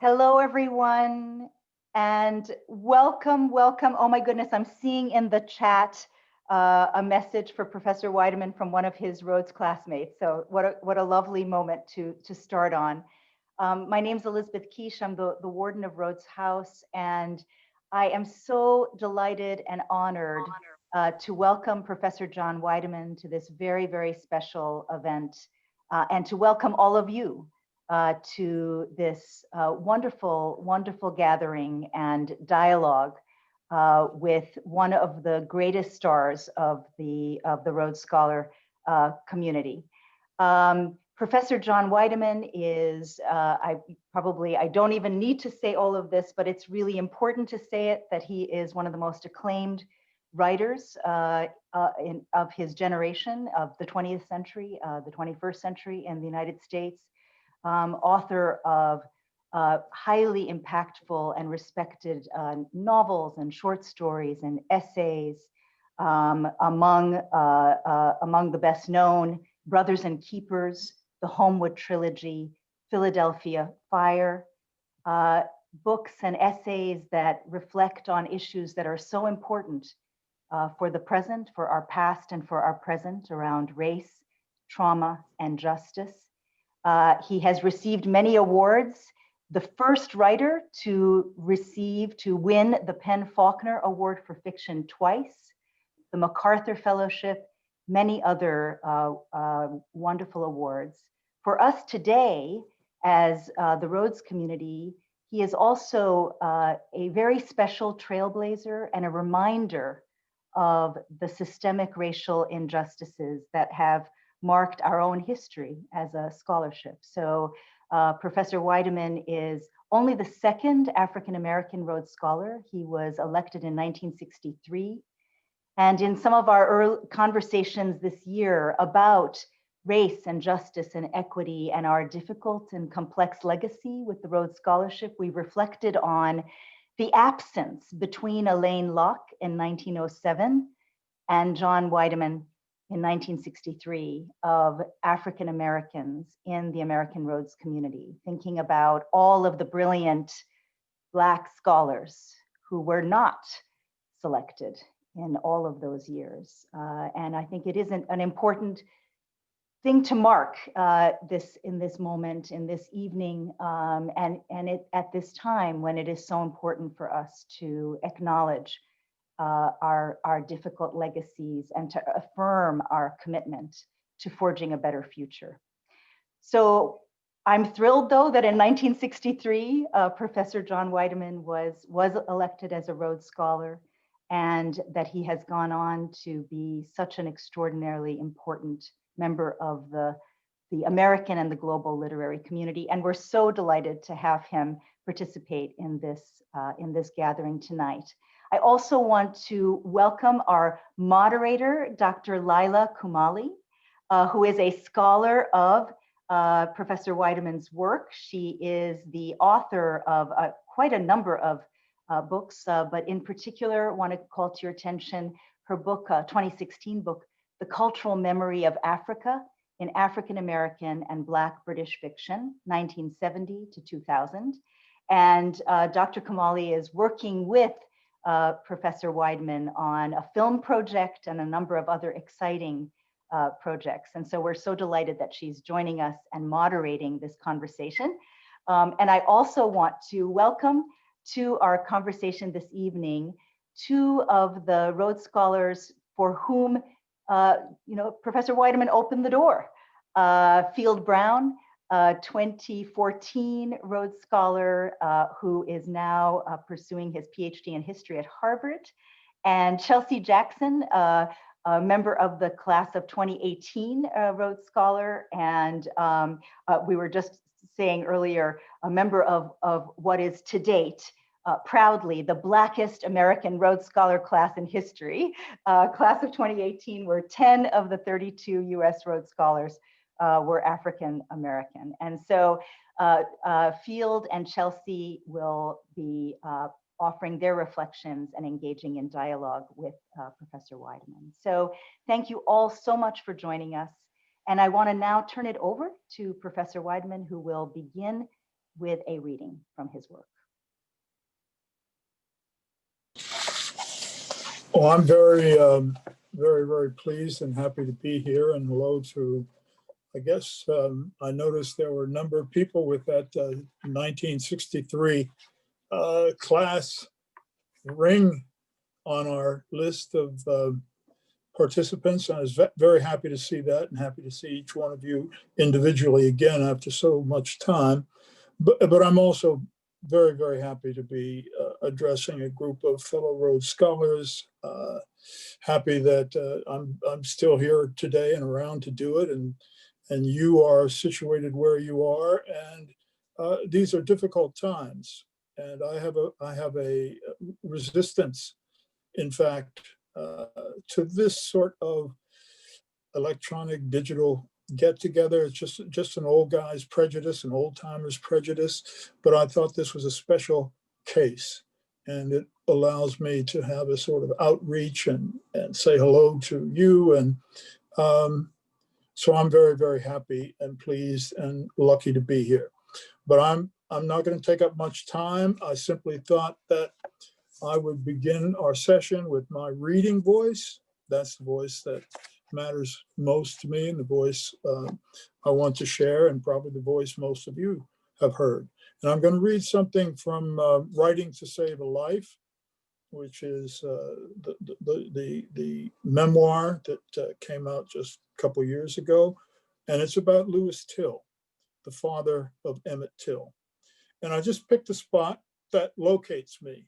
Hello, everyone, and welcome, welcome. Oh my goodness, I'm seeing in the chat a message for Professor Weideman from one of his Rhodes classmates. So what a lovely moment to start on. My name's Elizabeth Quiche. I'm the warden of Rhodes House, and I am so delighted and honored to welcome Professor John Weideman to this very, very special event, and to welcome all of you to this wonderful, wonderful gathering and dialogue with one of the greatest stars of the Rhodes Scholar community. Professor John Weideman is, I don't even need to say all of this, but it's really important to say it, that he is one of the most acclaimed writers of his generation, of the 20th century, the 21st century in the United States, author of highly impactful and respected novels and short stories and essays, among the best known, Brothers and Keepers, the Homewood Trilogy, Philadelphia Fire, books and essays that reflect on issues that are so important for the present, for our past, and for our present around race, trauma, and justice. He has received many awards. The first writer to win the PEN/Faulkner Award for Fiction twice, the MacArthur Fellowship, many other wonderful awards. For us today, as the Rhodes community, he is also a very special trailblazer and a reminder of the systemic racial injustices that have marked our own history as a scholarship. So Professor Weideman is only the second African-American Rhodes Scholar. He was elected in 1963. And in some of our early conversations this year about race and justice and equity and our difficult and complex legacy with the Rhodes Scholarship, we reflected on the absence between Alain Locke in 1907 and John Weideman in 1963 of African Americans in the American Rhodes community, thinking about all of the brilliant Black scholars who were not selected in all of those years. And I think it is an important thing to mark in this moment, in this evening, at this time when it is so important for us to acknowledge our difficult legacies and to affirm our commitment to forging a better future. So I'm thrilled, though, that in 1963, Professor John Weideman was elected as a Rhodes Scholar, and that he has gone on to be such an extraordinarily important member of the American and the global literary community. And we're so delighted to have him participate in this gathering tonight. I also want to welcome our moderator, Dr. Laila Kumali, who is a scholar of Professor Weideman's work. She is the author of quite a number of books, but in particular, want to call to your attention her book, 2016 book, The Cultural Memory of Africa in African American and Black British Fiction, 1970 to 2000. And Dr. Kumali is working with Professor Weideman on a film project and a number of other exciting projects. And so we're so delighted that she's joining us and moderating this conversation. And I also want to welcome to our conversation this evening two of the Rhodes Scholars for whom Professor Weideman opened the door. Field Brown, 2014 Rhodes Scholar, who is now pursuing his PhD in history at Harvard, and Chelsea Jackson, a member of the class of 2018 Rhodes Scholar, and we were just saying earlier, a member of what is to date proudly the Blackest American Rhodes Scholar class in history. Class of 2018, where 10 of the 32 US Rhodes Scholars were African American. And so Field and Chelsea will be offering their reflections and engaging in dialogue with Professor Weideman. So thank you all so much for joining us. And I want to now turn it over to Professor Weideman, who will begin with a reading from his work. Well, I'm very, very pleased and happy to be here. And hello to, I guess, I noticed there were a number of people with that 1963 class ring on our list of participants. I was very happy to see that and happy to see each one of you individually again after so much time. But I'm also very happy to be addressing a group of fellow Rhodes Scholars. Happy that I'm still here today and around to do it, and you are situated where you are, and these are difficult times, and I have a resistance, in fact, to this sort of electronic digital get together. It's just an old guy's prejudice, an old timer's prejudice. But I thought this was a special case, and it allows me to have a sort of outreach and say hello to you. And so I'm very happy and pleased and lucky to be here. But I'm not going to take up much time. I simply thought that I would begin our session with my reading voice. That's the voice that matters most to me, and the voice I want to share, and probably the voice most of you have heard. And I'm going to read something from Writing to Save a Life, which is the memoir that came out just a couple years ago. And it's about Lewis Till, the father of Emmett Till. And I just picked a spot that locates me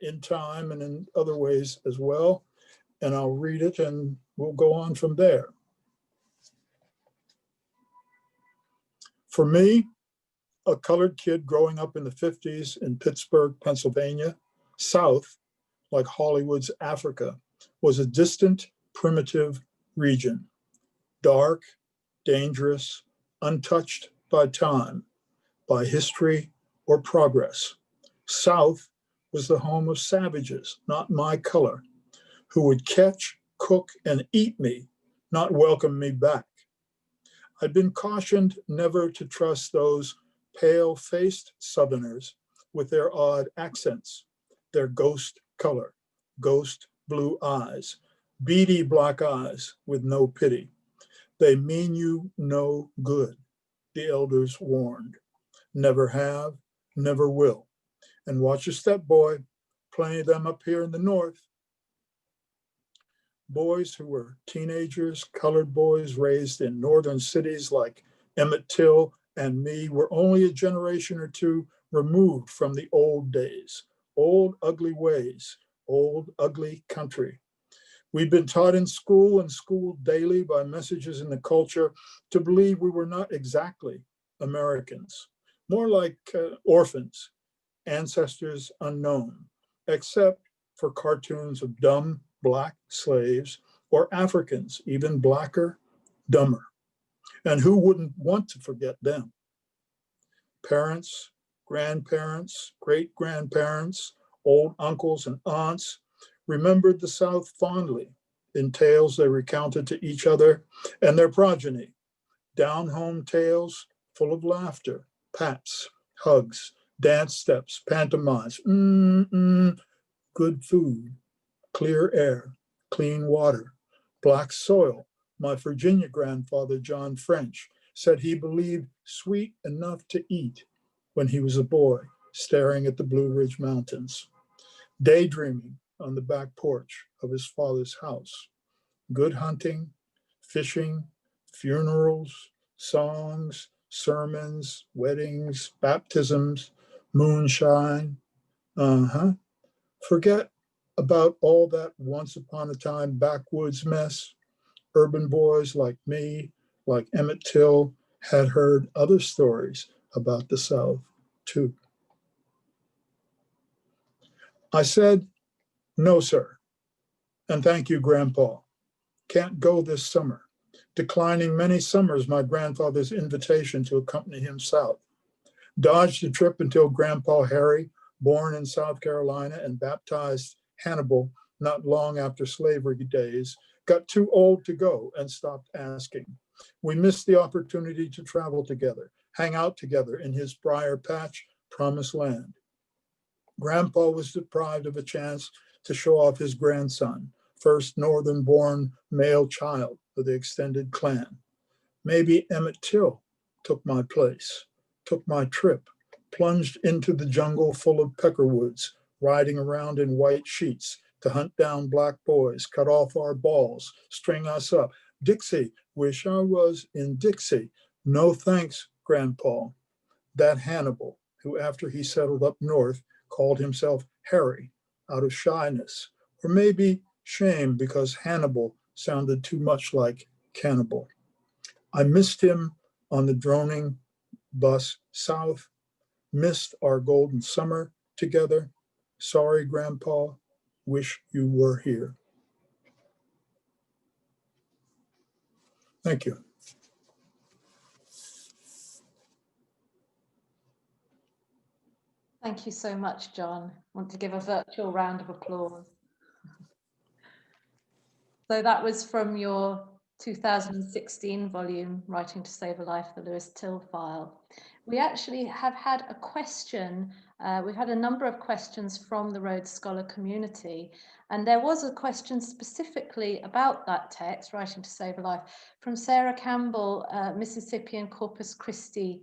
in time and in other ways as well. And I'll read it and we'll go on from there. For me, a colored kid growing up in the 50s in Pittsburgh, Pennsylvania, South, like Hollywood's Africa, was a distant, primitive region. Dark, dangerous, untouched by time, by history or progress. South was the home of savages, not my color, who would catch, cook, and eat me, not welcome me back. I'd been cautioned never to trust those pale-faced Southerners with their odd accents, their ghost color, ghost blue eyes, beady black eyes with no pity. They mean you no good, the elders warned. Never have, never will. And watch your step, boy, plenty of them up here in the North. Boys who were teenagers, colored boys raised in northern cities like Emmett Till and me were only a generation or two removed from the old days, old ugly ways, old ugly country. We'd been taught in school and schooled daily by messages in the culture to believe we were not exactly Americans, more like orphans, ancestors unknown, except for cartoons of dumb Black slaves or Africans, even blacker, dumber. And who wouldn't want to forget them? Parents, grandparents, great-grandparents, old uncles and aunts remembered the South fondly in tales they recounted to each other and their progeny, down-home tales full of laughter, pats, hugs, dance steps, pantomimes, good food, clear air, clean water, black soil. My Virginia grandfather, John French, said he believed sweet enough to eat when he was a boy, staring at the Blue Ridge Mountains, daydreaming on the back porch of his father's house. Good hunting, fishing, funerals, songs, sermons, weddings, baptisms, moonshine. Forget about all that once upon a time backwoods mess. Urban boys like me, like Emmett Till, had heard other stories about the South too. I said, no, sir, and thank you, Grandpa. Can't go this summer, declining many summers my grandfather's invitation to accompany him south. Dodged the trip until Grandpa Harry, born in South Carolina and baptized Hannibal not long after slavery days, got too old to go and stopped asking. We missed the opportunity to travel together, hang out together in his briar patch, promised land. Grandpa was deprived of a chance to show off his grandson, first northern-born male child of the extended clan. Maybe Emmett Till took my place, took my trip, plunged into the jungle full of peckerwoods, riding around in white sheets to hunt down black boys, cut off our balls, string us up. Dixie, wish I was in Dixie. No thanks, Grandpa. That Hannibal, who after he settled up north, called himself Harry out of shyness, or maybe shame because Hannibal sounded too much like cannibal. I missed him on the droning bus south, missed our golden summer together. Sorry, Grandpa, wish you were here. Thank you. Thank you so much, John. I want to give a virtual round of applause. So that was from your 2016 volume, Writing to Save a Life, the Lewis Till file. We actually have had a question, we've had a number of questions from the Rhodes Scholar community, and there was a question specifically about that text, Writing to Save a Life, from Sarah Campbell, Mississippi and Corpus Christi,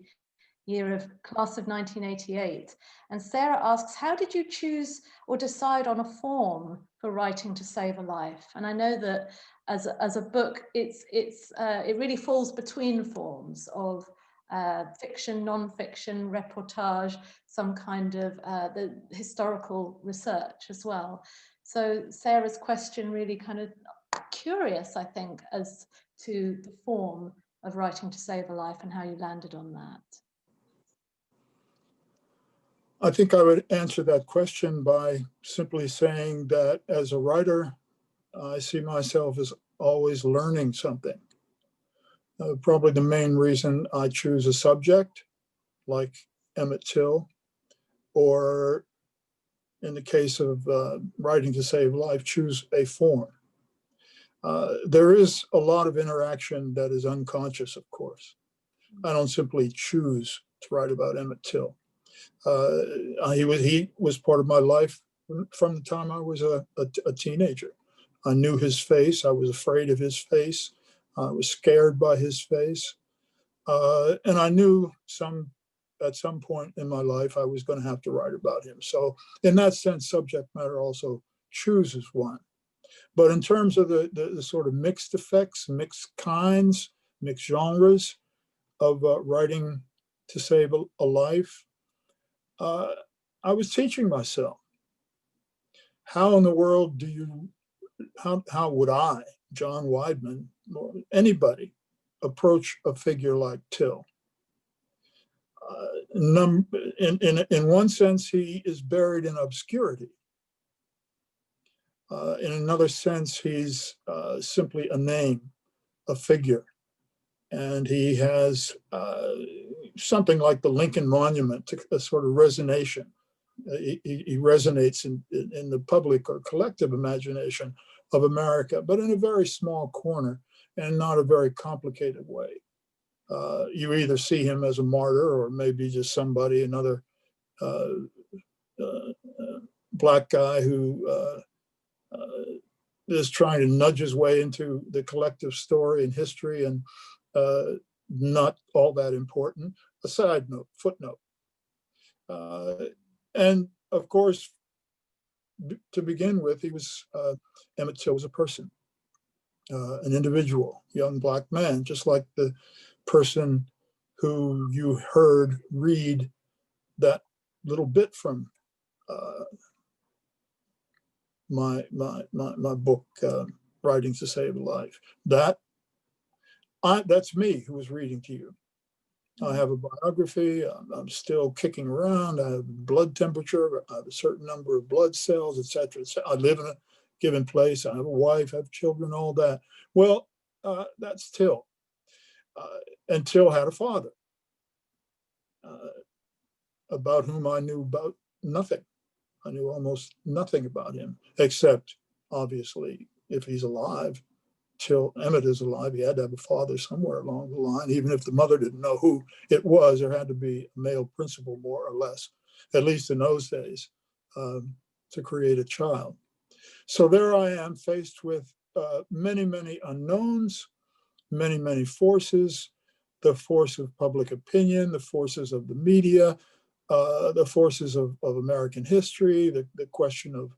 year of class of 1988. And Sarah asks, how did you choose or decide on a form for Writing to Save a Life? And I know that as a book, it really falls between forms of fiction, non-fiction, reportage, some kind of the historical research as well. So Sarah's question really kind of curious, I think, as to the form of Writing to Save a Life and how you landed on that. I think I would answer that question by simply saying that as a writer, I see myself as always learning something. Probably the main reason I choose a subject like Emmett Till, or in the case of Writing to Save Life, choose a form. There is a lot of interaction that is unconscious, of course. I don't simply choose to write about Emmett Till. He was part of my life from the time I was a teenager. I knew his face. I was afraid of his face. I was scared by his face. And I knew at some point in my life, I was going to have to write about him. So in that sense, subject matter also chooses one. But in terms of the sort of mixed effects, mixed kinds, mixed genres of writing to save a life, I was teaching myself, how in the world do you, how would I, John Weidman, or anybody, approach a figure like Till? In one sense, he is buried in obscurity. In another sense, he's simply a name, a figure. And he has something like the Lincoln Monument, a sort of resonation. He resonates in the public or collective imagination of America, but in a very small corner and not a very complicated way. You either see him as a martyr or maybe just somebody, another Black guy who is trying to nudge his way into the collective story and history, and not all that important. A side note, footnote. And of course, to begin with, Emmett Till was a person, an individual, young Black man, just like the person who you heard read that little bit from my book, Writing to Save a Life. That's me who was reading to you. I have a biography. I'm still kicking around. I have blood temperature. I have a certain number of blood cells, et cetera, et cetera. I live in a given place. I have a wife, I have children, all that. Well, that's Till. And Till had a father about whom I knew about nothing. I knew almost nothing about him, except obviously, if he's alive, Till Emmett is alive, he had to have a father somewhere along the line. Even if the mother didn't know who it was, there had to be a male principal, more or less, at least in those days, to create a child. So there I am faced with many, many unknowns, many, many forces, the force of public opinion, the forces of the media, the forces of American history, the question of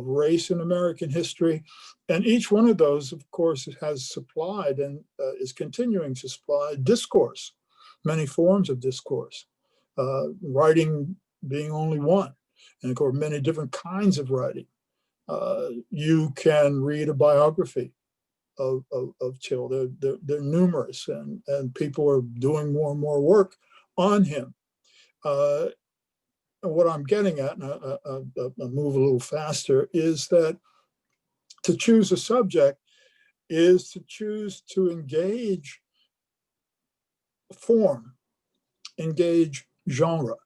race in American history. And each one of those, of course, has supplied and is continuing to supply discourse, many forms of discourse, writing being only one, and of course, many different kinds of writing. You can read a biography of Till. They're numerous, and people are doing more and more work on him. What I'm getting at, and I'll move a little faster, is that to choose a subject is to choose to engage form, engage genre.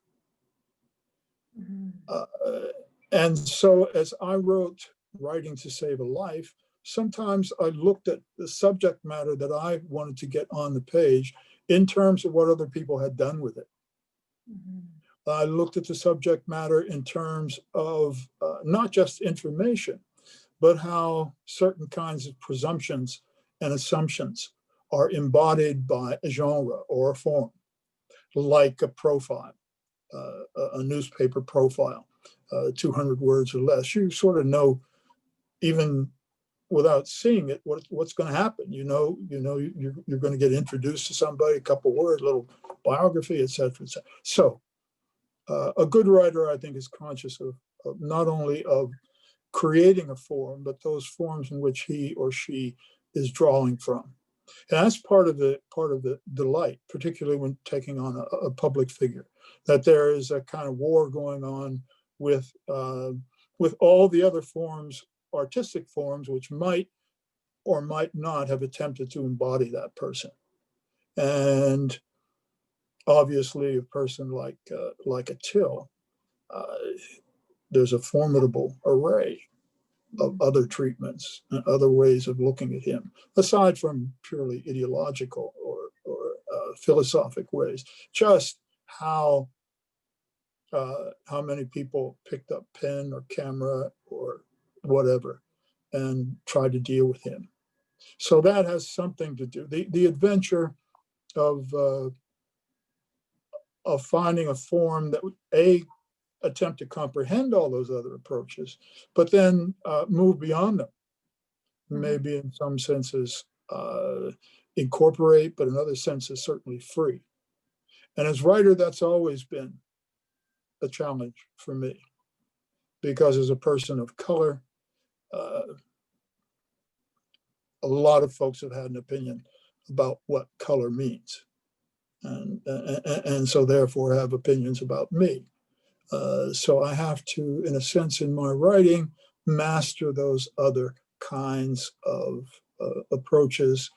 And so as I wrote Writing to Save a Life, sometimes I looked at the subject matter that I wanted to get on the page in terms of what other people had done with it. I looked at the subject matter in terms of not just information, but how certain kinds of presumptions and assumptions are embodied by a genre or a form, like a profile, a newspaper profile, 200 words or less. You sort of know, even without seeing it, what's going to happen. You know, you're going to get introduced to somebody, a couple words, little biography, et cetera, et cetera. So a good writer, I think, is conscious of not only of creating a form, but those forms in which he or she is drawing from. And that's part of the delight, particularly when taking on a public figure, that there is a kind of war going on with all the other forms, artistic forms, which might or might not have attempted to embody that person. And obviously, a person like a Till, there's a formidable array of other treatments and other ways of looking at him, aside from purely ideological or philosophic ways. Just how many people picked up pen or camera or whatever and tried to deal with him. So that has something to do. The adventure of finding a form that would attempt to comprehend all those other approaches, but then move beyond them. Maybe in some senses incorporate, but in other senses certainly free. And as writer, that's always been a challenge for me, because as a person of color, a lot of folks have had an opinion about what color means, and so therefore have opinions about me. So I have to, in a sense, in my writing, master those other kinds of approaches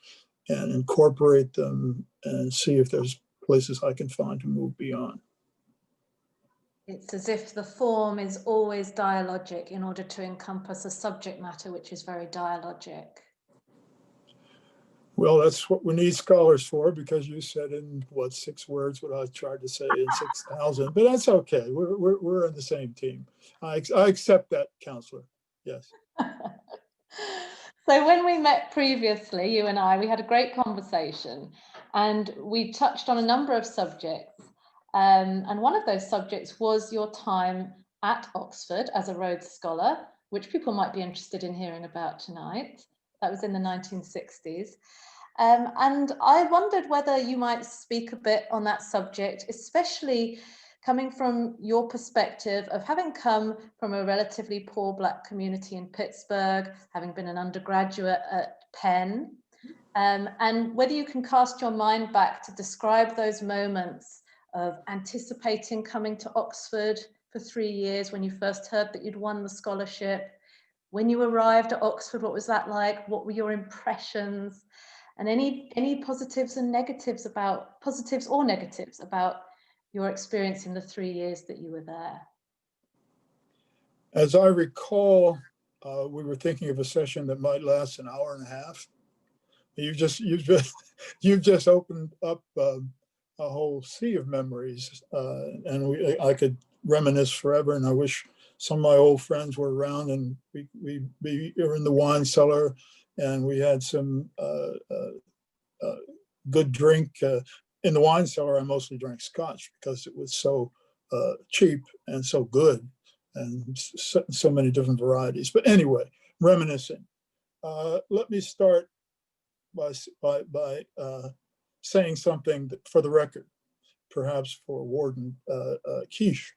and incorporate them and see if there's places I can find to move beyond. It's as if the form is always dialogic in order to encompass a subject matter which is very dialogic. Well, that's what we need scholars for, because you said in, 6 words what I tried to say in 6,000, but that's okay. We're on the same team. I accept that, counselor. Yes. So when we met previously, you and I, we had a great conversation, and we touched on a number of subjects. And one of those subjects was your time at Oxford as a Rhodes Scholar, which people might be interested in hearing about tonight. That was in the 1960s. And I wondered whether you might speak a bit on that subject, especially coming from your perspective of having come from a relatively poor Black community in Pittsburgh, having been an undergraduate at Penn, and whether you can cast your mind back to describe those moments of anticipating coming to Oxford for 3 years when you first heard that you'd won the scholarship. When you arrived at Oxford, what was that like? What were your impressions? And any positives and negatives about, positives or negatives about your experience in the 3 years that you were there? As I recall, we were thinking of a session that might last an hour and a half. You've just opened up a whole sea of memories, and I could reminisce forever. And I wish some of my old friends were around, and we were in the wine cellar, and we had some good drink. In the wine cellar, I mostly drank scotch because it was so cheap and so good, and so many different varieties. But anyway, reminiscing. Let me start by saying something that, for the record, perhaps for Warden Quiche.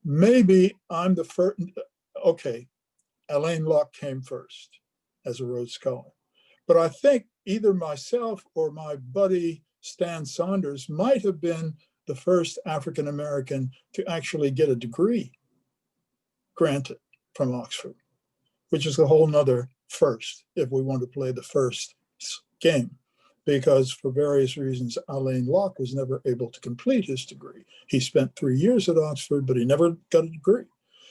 Maybe I'm the first. Okay, Alain Locke came first as a Rhodes Scholar, but I think either myself or my buddy Stan Saunders might have been the first African American to actually get a degree granted from Oxford, which is a whole nother first if we want to play the first game, because for various reasons, Alain Locke was never able to complete his degree. He spent 3 years at Oxford, but he never got a degree.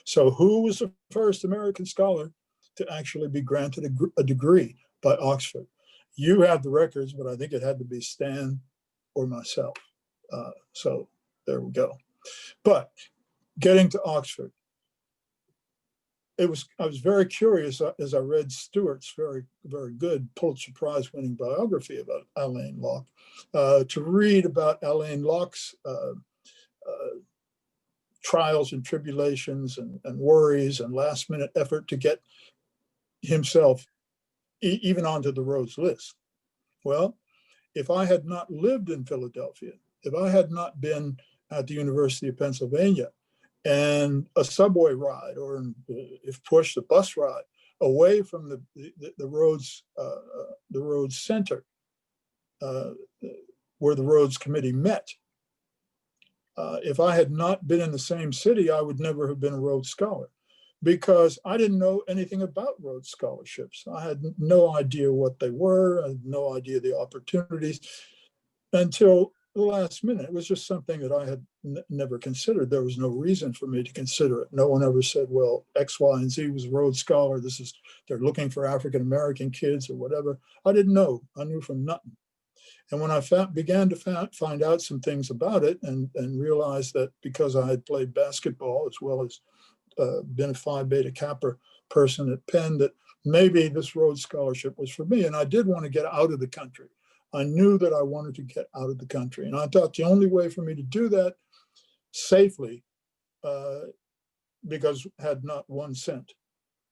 So who was the first American scholar to actually be granted a degree by Oxford? You have the records, but I think it had to be Stan or myself. So there we go. But getting to Oxford, I was very curious as I read Stewart's very good Pulitzer Prize winning biography about Alain Locke, to read about Alain Locke's trials and tribulations and worries and last minute effort to get himself even onto the Rhodes list. Well, if I had not lived in Philadelphia, if I had not been at the University of Pennsylvania, and a subway ride, or if pushed, a bus ride away from the Rhodes Center, where the Rhodes Committee met. If I had not been in the same city, I would never have been a Rhodes Scholar, because I didn't know anything about Rhodes Scholarships. I had no idea what they were. I had no idea the opportunities until the last minute. It was just something that I had never considered. There was no reason for me to consider it. No one ever said, well, X, Y, and Z was a Rhodes Scholar. They're looking for African-American kids or whatever. I didn't know. I knew from nothing. And when I began to find out some things about it and realized that because I had played basketball as well as been a Phi Beta Kappa person at Penn, that maybe this Rhodes Scholarship was for me. And I did want to get out of the country. I knew that I wanted to get out of the country. And I thought the only way for me to do that safely, because I had not 1 cent.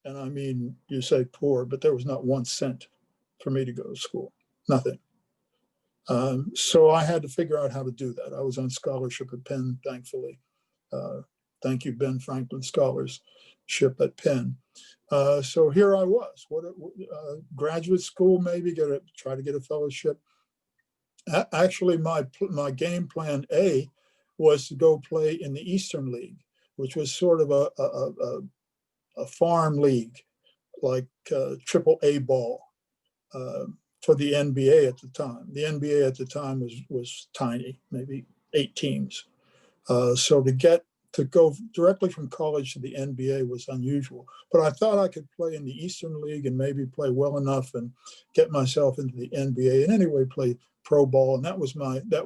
And I mean, you say poor, but there was not 1 cent for me to go to school, nothing. So I had to figure out how to do that. I was on scholarship at Penn, thankfully. Thank you, Ben Franklin Scholarship at Penn. So here I was, graduate school, maybe try to get a fellowship. Actually, my game plan A was to go play in the Eastern League, which was sort of a farm league, like AAA ball for the NBA at the time. The NBA at the time was tiny, maybe 8 teams. So to go directly from college to the NBA was unusual, but I thought I could play in the Eastern League and maybe play well enough and get myself into the NBA and anyway play pro ball, and that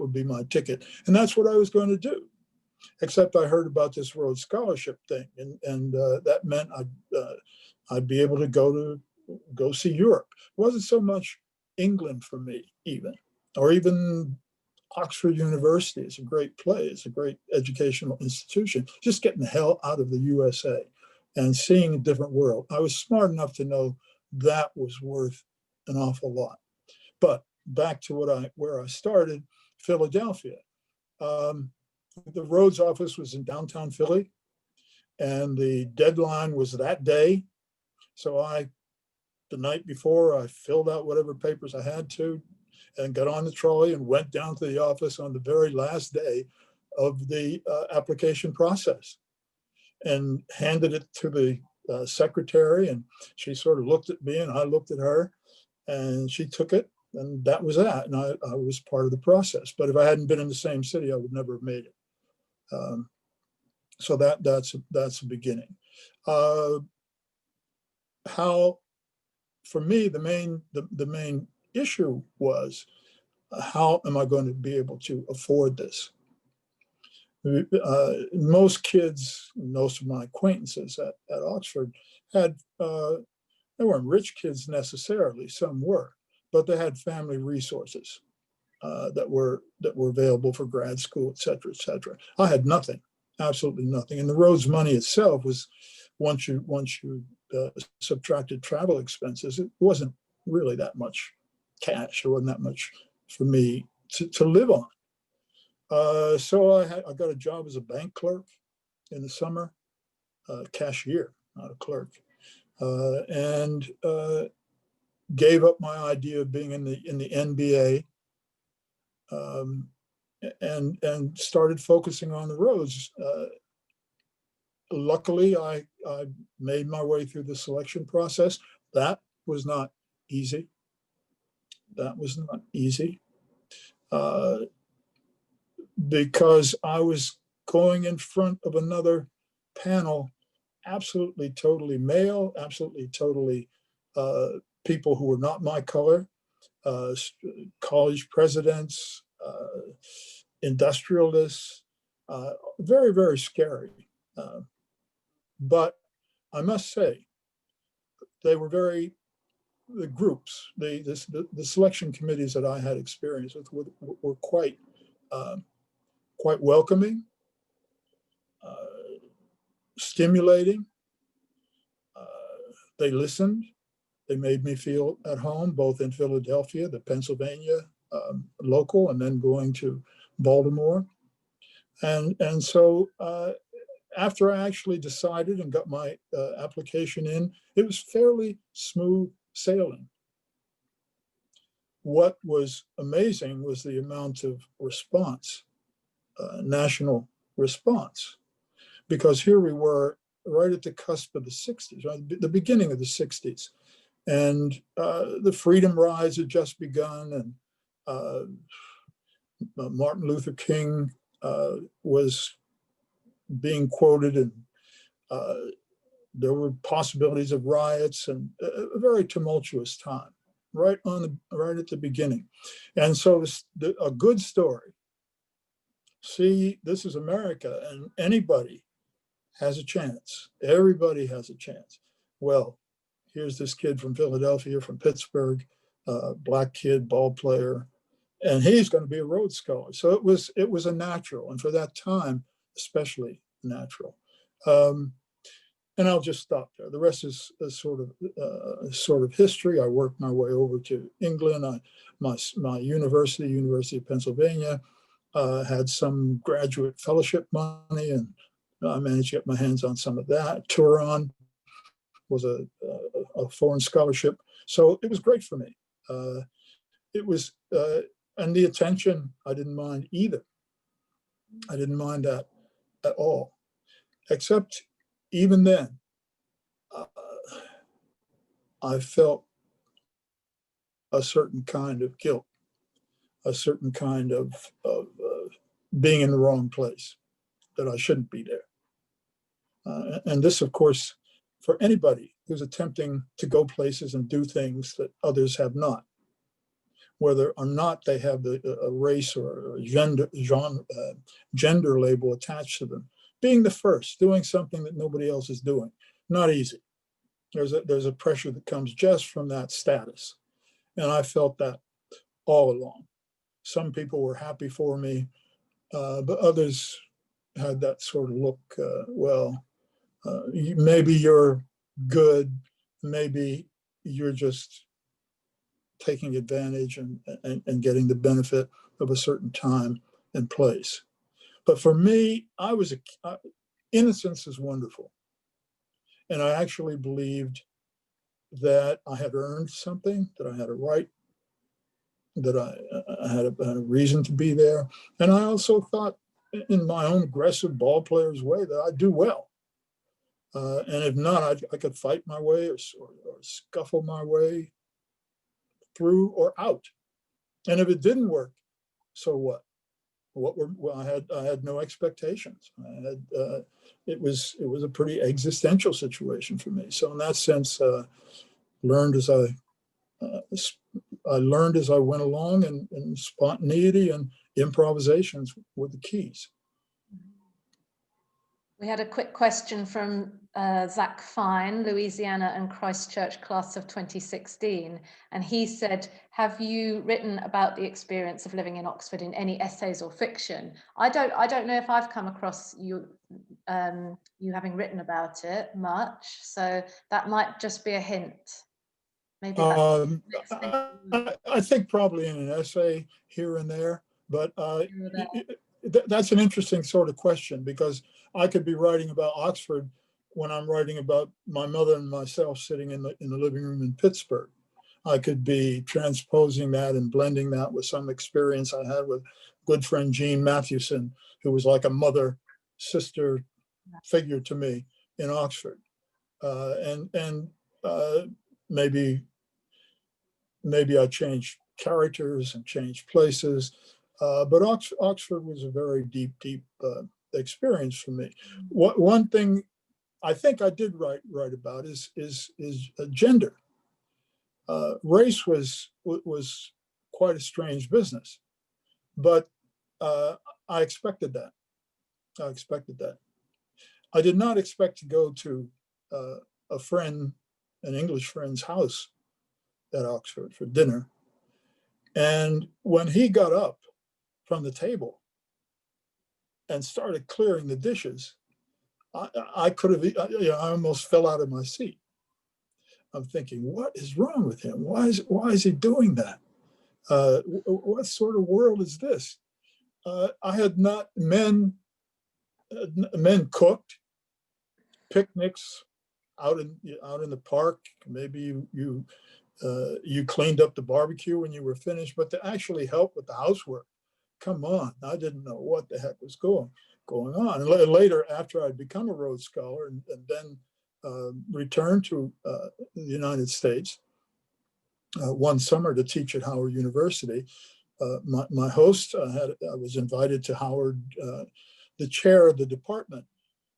would be my ticket, and that's what I was going to do. Except I heard about this Rhodes Scholarship thing, and that meant I'd be able to go see Europe. It wasn't so much England for me, or even Oxford University is a great place. It's a great educational institution. Just getting the hell out of the USA and seeing a different world. I was smart enough to know that was worth an awful lot. But back to where I started, Philadelphia. The Rhodes office was in downtown Philly, and the deadline was that day. So the night before, I filled out whatever papers I had to, and got on the trolley and went down to the office on the very last day of the application process and handed it to the secretary. And she sort of looked at me and I looked at her, and she took it, and that was that. And I was part of the process. But if I hadn't been in the same city, I would never have made it. So that's the beginning. Uh, how, for me, the main issue was, how am I going to be able to afford this? Most kids, most of my acquaintances at Oxford had, they weren't rich kids necessarily, some were, but they had family resources that were available for grad school, et cetera, et cetera. I had nothing, absolutely nothing. And the Rhodes money itself was, once you subtracted travel expenses, it wasn't really that much cash. It wasn't that much for me to live on. So I got a job as a bank clerk in the summer, cashier, not a clerk, and gave up my idea of being in the NBA, and started focusing on the Rhodes. Luckily, I made my way through the selection process. That was not easy. That was not easy. Because I was going in front of another panel, absolutely totally male, absolutely totally people who were not my color, college presidents, industrialists, very, very scary. But I must say, they were the groups, the selection committees that I had experience with were quite welcoming, stimulating. They listened. They made me feel at home, both in Philadelphia, the Pennsylvania local, and then going to Baltimore. And so after I actually decided and got my application in, it was fairly smooth sailing. What was amazing was the amount of response, national response, because here we were right at the cusp of the 60s, right? The beginning of the 60s. And the Freedom Rides had just begun, and Martin Luther King was being quoted, and there were possibilities of riots, and a very tumultuous time right at the beginning. And so a good story. See, this is America, and anybody has a chance. Everybody has a chance. Well, here's this kid from Philadelphia, from Pittsburgh, black kid, ball player, and he's going to be a Rhodes Scholar. So it was a natural, and for that time, especially natural. And I'll just stop there. The rest is sort of history. I worked my way over to England. My University of Pennsylvania, had some graduate fellowship money, and I managed to get my hands on some of that. Turon was a foreign scholarship, so it was great for me. It was, and the attention, I didn't mind either. I didn't mind that at all, except even then, I felt a certain kind of guilt, a certain kind of being in the wrong place, that I shouldn't be there. And this, of course, for anybody who's attempting to go places and do things that others have not, whether or not they have a race or a gender label attached to them, being the first, doing something that nobody else is doing, not easy. There's a pressure that comes just from that status. And I felt that all along. Some people were happy for me, but others had that sort of look, maybe you're good, maybe you're just taking advantage and getting the benefit of a certain time and place. But for me, innocence is wonderful. And I actually believed that I had earned something, that I had a right, that I had a reason to be there. And I also thought, in my own aggressive ball player's way, that I'd do well. And if not, I could fight my way or scuffle my way through or out. And if it didn't work, so what? well, I had no expectations. It was a pretty existential situation for me. So in that sense, learned as I learned as I went along, and spontaneity and improvisations were the keys. We had a quick question from Zach Fine, Louisiana and Christchurch class of 2016. And he said, have you written about the experience of living in Oxford in any essays or fiction? I don't know if I've come across you having written about it much. So that might just be a hint. Maybe I think probably in an essay here and there, but that's an interesting sort of question, because I could be writing about Oxford when I'm writing about my mother and myself sitting in the living room in Pittsburgh. I could be transposing that and blending that with some experience I had with good friend Jean Mathewson, who was like a mother sister figure to me in Oxford, and maybe I changed characters and changed places, but Oxford was a very deep experience for me. One thing I think I did write about is gender. Race was quite a strange business, but I expected that. I did not expect to go to an English friend's house at Oxford for dinner. And when he got up from the table and started clearing the dishes, I could have, I almost fell out of my seat. I'm thinking, what is wrong with him? Why is he doing that? What sort of world is this? I had not, men cooked, picnics out in the park. Maybe you cleaned up the barbecue when you were finished, but to actually help with the housework, come on, I didn't know what the heck was going on. And later, after I'd become a Rhodes Scholar and then returned to the United States one summer to teach at Howard University, my host, I was invited to Howard, the chair of the department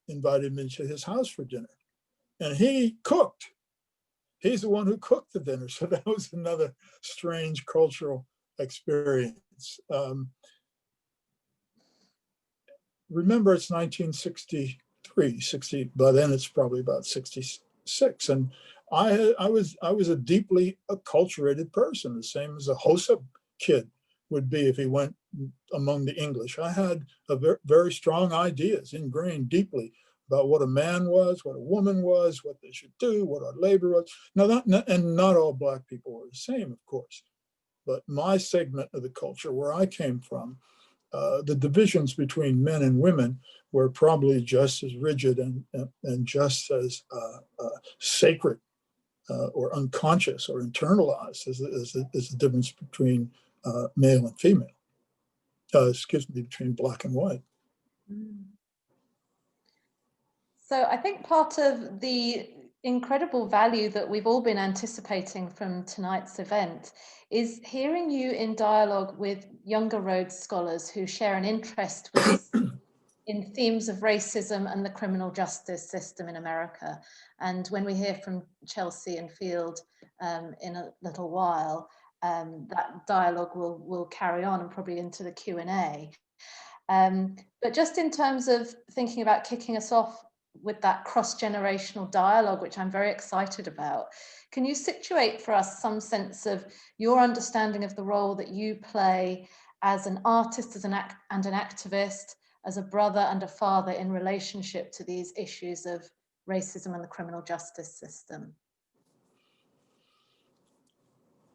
invited me to his house for dinner, and he cooked. He's the one who cooked the dinner. So that was another strange cultural experience. Remember, it's 1963, by then it's probably about 66. And I was a deeply acculturated person, the same as a Hosa kid would be if he went among the English. I had very strong ideas ingrained deeply about what a man was, what a woman was, what they should do, what our labor was. Now, not all Black people were the same, of course, but my segment of the culture where I came from, the divisions between men and women were probably just as rigid and just as sacred or unconscious or internalized as the difference between male and female. Between Black and white. So I think part of the incredible value that we've all been anticipating from tonight's event is hearing you in dialogue with younger Rhodes Scholars who share an interest in themes of racism and the criminal justice system in America. And when we hear from Chelsea and Field in a little while, that dialogue will carry on and probably into the Q&A. But just in terms of thinking about kicking us off with that cross-generational dialogue, which I'm very excited about, can you situate for us some sense of your understanding of the role that you play as an artist, and an activist, as a brother and a father in relationship to these issues of racism and the criminal justice system?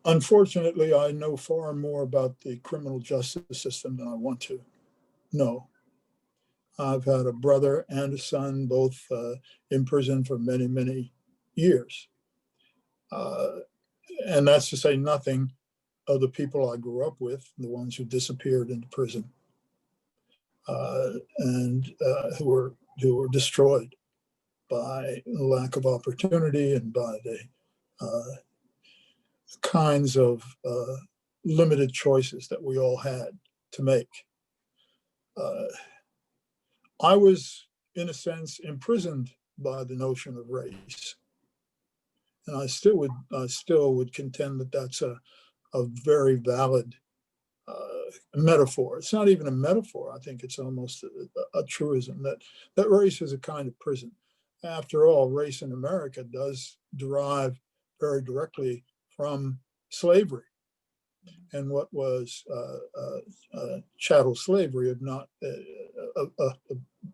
Unfortunately, I know far more about the criminal justice system than I want to know. I've had a brother and a son, both in prison for many, many years. And that's to say nothing of the people I grew up with, the ones who disappeared into prison and who were destroyed by lack of opportunity and by the kinds of limited choices that we all had to make. I was, in a sense, imprisoned by the notion of race. And I still would contend that that's a very valid metaphor. It's not even a metaphor. I think it's almost a truism that race is a kind of prison. After all, race in America does derive very directly from slavery. And what was chattel slavery had not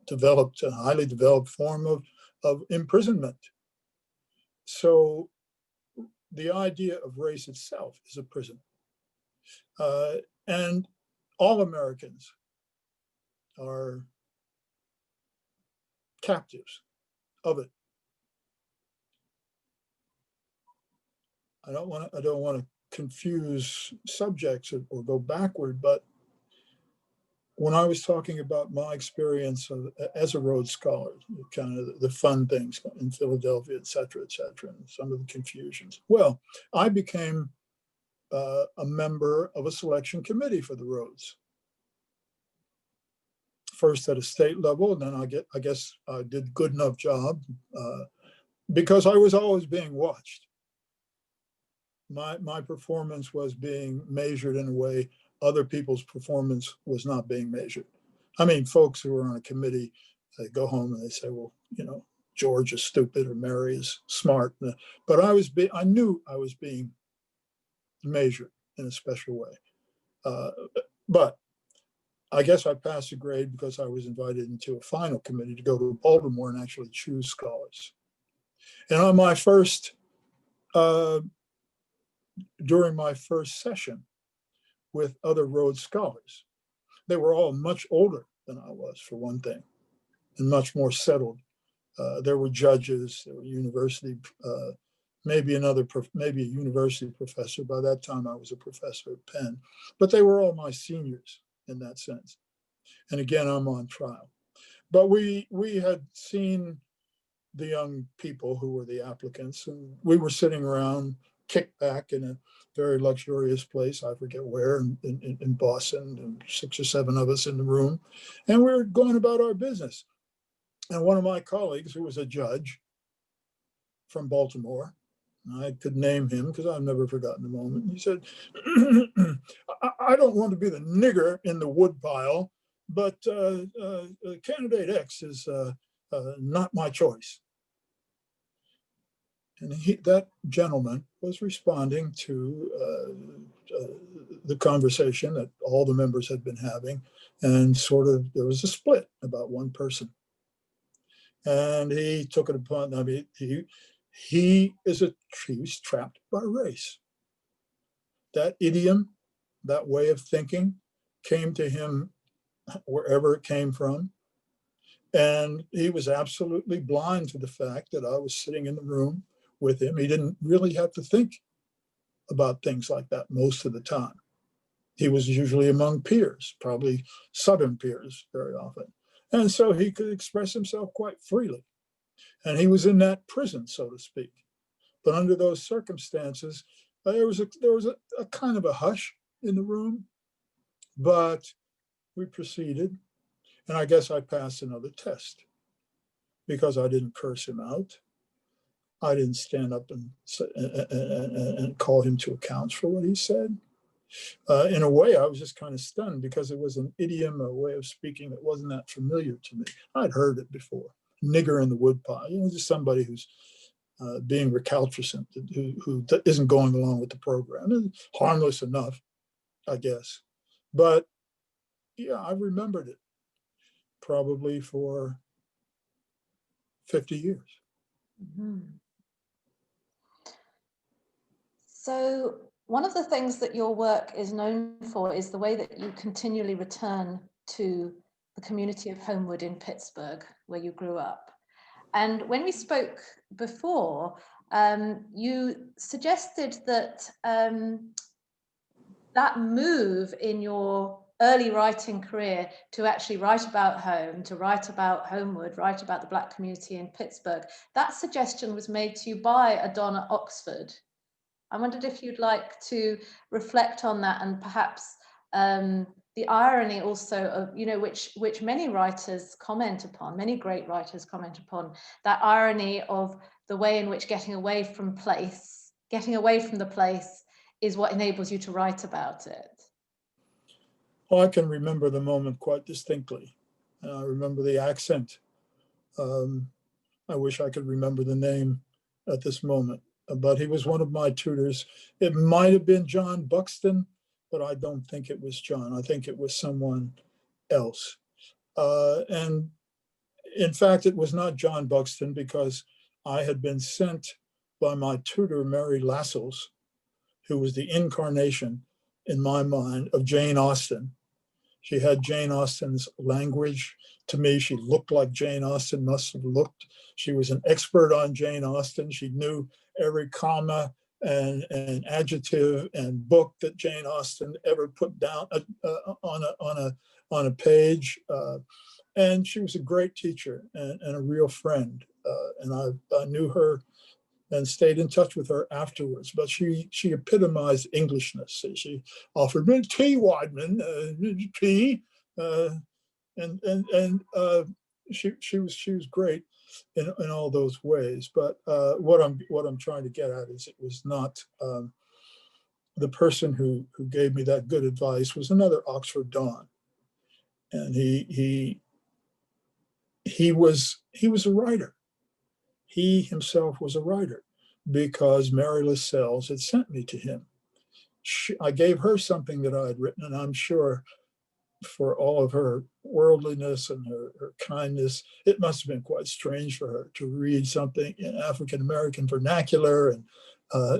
developed, a highly developed form of imprisonment. So the idea of race itself is a prison. And all Americans are captives of it. I don't want to confuse subjects or go backward, but when I was talking about my experience as a Rhodes Scholar, kind of the fun things in Philadelphia, et cetera, and some of the confusions. Well, I became a member of a selection committee for the Rhodes. First at a state level, and then I guess I did a good enough job because I was always being watched. My performance was being measured in a way other people's performance was not being measured. I mean, folks who are on a committee, they go home and they say, well, you know, George is stupid or Mary is smart. But I knew I was being measured in a special way. But I guess I passed the grade because I was invited into a final committee to go to Baltimore and actually choose scholars. And on my first, during my first session with other Rhodes Scholars, they were all much older than I was, for one thing, and much more settled. There were judges, there were university, maybe a university professor. By that time, I was a professor at Penn, but they were all my seniors in that sense. And again, I'm on trial. But we had seen the young people who were the applicants, and we were sitting around, kicked back in a very luxurious place, I forget where, in Boston, and 6 or 7 of us in the room, and we were going about our business. And one of my colleagues, who was a judge from Baltimore, I could name him because I've never forgotten the moment. He said, I don't want to be the nigger in the woodpile, but candidate X is not my choice. And that gentleman was responding to the conversation that all the members had been having, and sort of there was a split about one person. And he took it upon, I mean, he was trapped by race. That idiom, that way of thinking came to him wherever it came from. And he was absolutely blind to the fact that I was sitting in the room with him. He didn't really have to think about things like that most of the time. He was usually among peers, probably Southern peers very often. And so he could express himself quite freely. And he was in that prison, so to speak. But under those circumstances, there was a kind of a hush in the room, but we proceeded. And I guess I passed another test because I didn't curse him out. I didn't stand up and call him to account for what he said. In a way, I was just kind of stunned because it was an idiom, a way of speaking that wasn't that familiar to me. I'd heard it before. Nigger in the woodpile, you know, just somebody who's being recalcitrant, who isn't going along with the program. It's harmless enough, I guess. But yeah, I remembered it probably for 50 years. Mm-hmm. So one of the things that your work is known for is the way that you continually return to the community of Homewood in Pittsburgh, where you grew up. And when we spoke before, you suggested that that move in your early writing career to actually write about home, to write about Homewood, write about the Black community in Pittsburgh, that suggestion was made to you by a Don at Oxford. I wondered if you'd like to reflect on that and perhaps the irony also of, you know, which many writers comment upon, many great writers comment upon, that irony of the way in which getting away from the place is what enables you to write about it. Oh, I can remember the moment quite distinctly. I remember the accent. I wish I could remember the name at this moment, but he was one of my tutors. It might have been John Buxton, but I don't think it was John. I think it was someone else. And in fact, it was not John Buxton, because I had been sent by my tutor, Mary Lascelles, who was the incarnation in my mind of Jane Austen. She had Jane Austen's language. To me, she looked like Jane Austen must have looked. She was an expert on Jane Austen. She knew every comma and adjective and book that Jane Austen ever put down on a page. And she was a great teacher and a real friend. And I knew her and stayed in touch with her afterwards. But she epitomized Englishness. She offered me tea, Wideman, tea, and she was great in all those ways. But what I'm trying to get at is, it was not the person who gave me that good advice was another Oxford Don, and he was a writer. He himself was a writer, because Mary Lascelles had sent me to him. I gave her something that I had written, and I'm sure for all of her worldliness and her kindness, it must have been quite strange for her to read something in African-American vernacular, and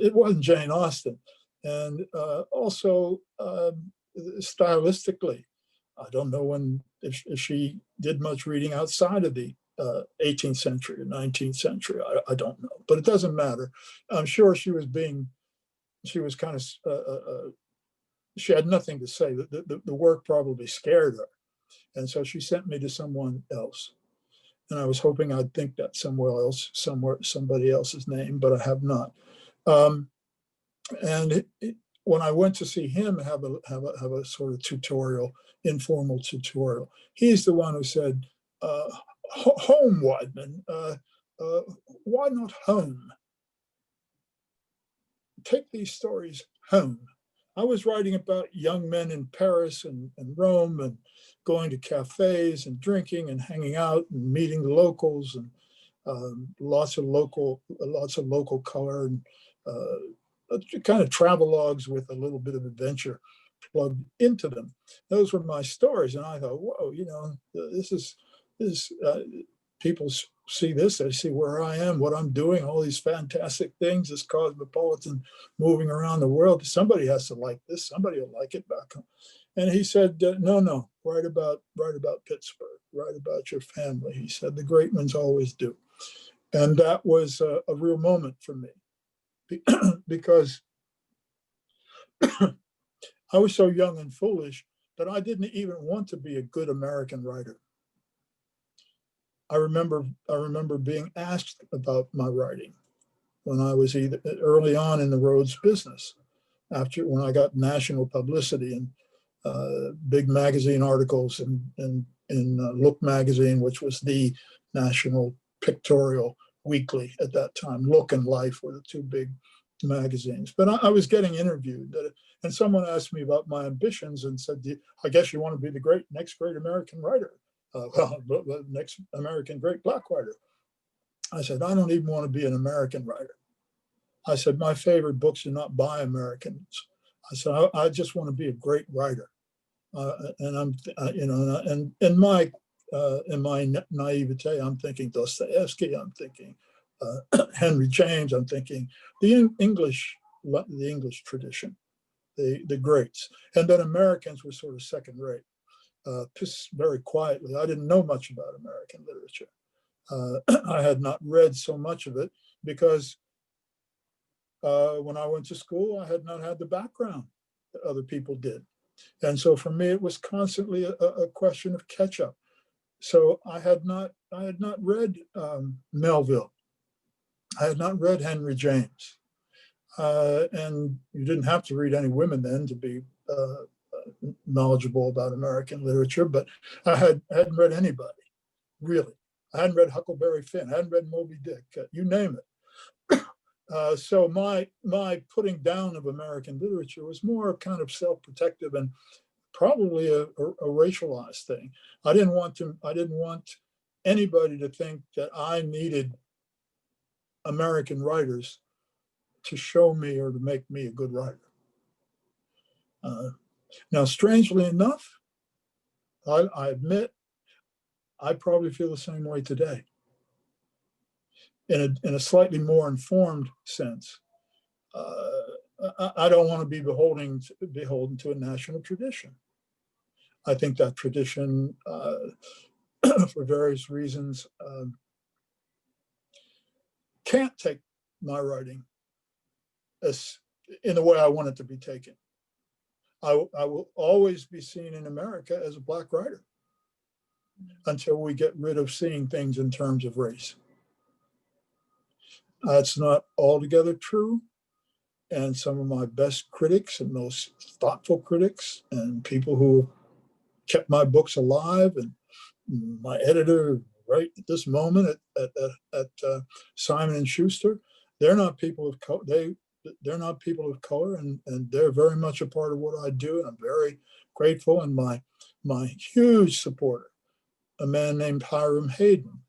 it wasn't Jane Austen. And also stylistically, I don't know if she did much reading outside of the 18th century or 19th century. I don't know, but it doesn't matter. I'm sure she was kind of, she had nothing to say. The work probably scared her. And so she sent me to someone else. And I was hoping I'd think that somebody else's name, but I have not. And when I went to see him have a sort of tutorial, informal tutorial, he's the one who said, home, Wideman, why not home? Take these stories home. I was writing about young men in Paris and Rome, and going to cafes and drinking and hanging out and meeting the locals, and lots of local color, and kind of travelogues with a little bit of adventure plugged into them. Those were my stories, and I thought, whoa, this is people see this, they see where I am, what I'm doing, all these fantastic things, this cosmopolitan moving around the world. Somebody has to like this. Somebody will like it back home. And he said, no, write about Pittsburgh, write about your family. He said, the great ones always do. And that was a real moment for me, because I was so young and foolish that I didn't even want to be a good American writer. I remember being asked about my writing when I was either early on in the Rhodes business, when I got national publicity and big magazine articles in Look magazine, which was the national pictorial weekly at that time. Look and Life were the two big magazines. But I was getting interviewed, and someone asked me about my ambitions and said, I guess you want to be the next great American writer. The next American great Black writer. I said, I don't even want to be an American writer. I said, my favorite books are not by Americans. I said, I just want to be a great writer. And I'm, in my naivete, I'm thinking Dostoevsky, I'm thinking Henry James, I'm thinking the English tradition, the greats. And then Americans were sort of second rate. Just very quietly, I didn't know much about American literature. I had not read so much of it, because when I went to school, I had not had the background that other people did. And so for me, it was constantly a question of catch up. So I had not read Melville. I had not read Henry James. And you didn't have to read any women then to be knowledgeable about American literature, but I hadn't read anybody, really. I hadn't read Huckleberry Finn, I hadn't read Moby Dick, you name it. So my putting down of American literature was more kind of self-protective and probably a racialized thing. I didn't want anybody to think that I needed American writers to show me or to make me a good writer. Now, strangely enough, I admit, I probably feel the same way today. In a slightly more informed sense, I don't want to be beholden to a national tradition. I think that tradition, for various reasons, can't take my writing as in the way I want it to be taken. I will always be seen in America as a Black writer until we get rid of seeing things in terms of race. That's not altogether true. And some of my best critics and most thoughtful critics and people who kept my books alive, and my editor right at this moment at Simon & Schuster, they're not people of color. They're not people of color, and they're very much a part of what I do. And I'm very grateful. And my huge supporter, a man named Hiram Hayden,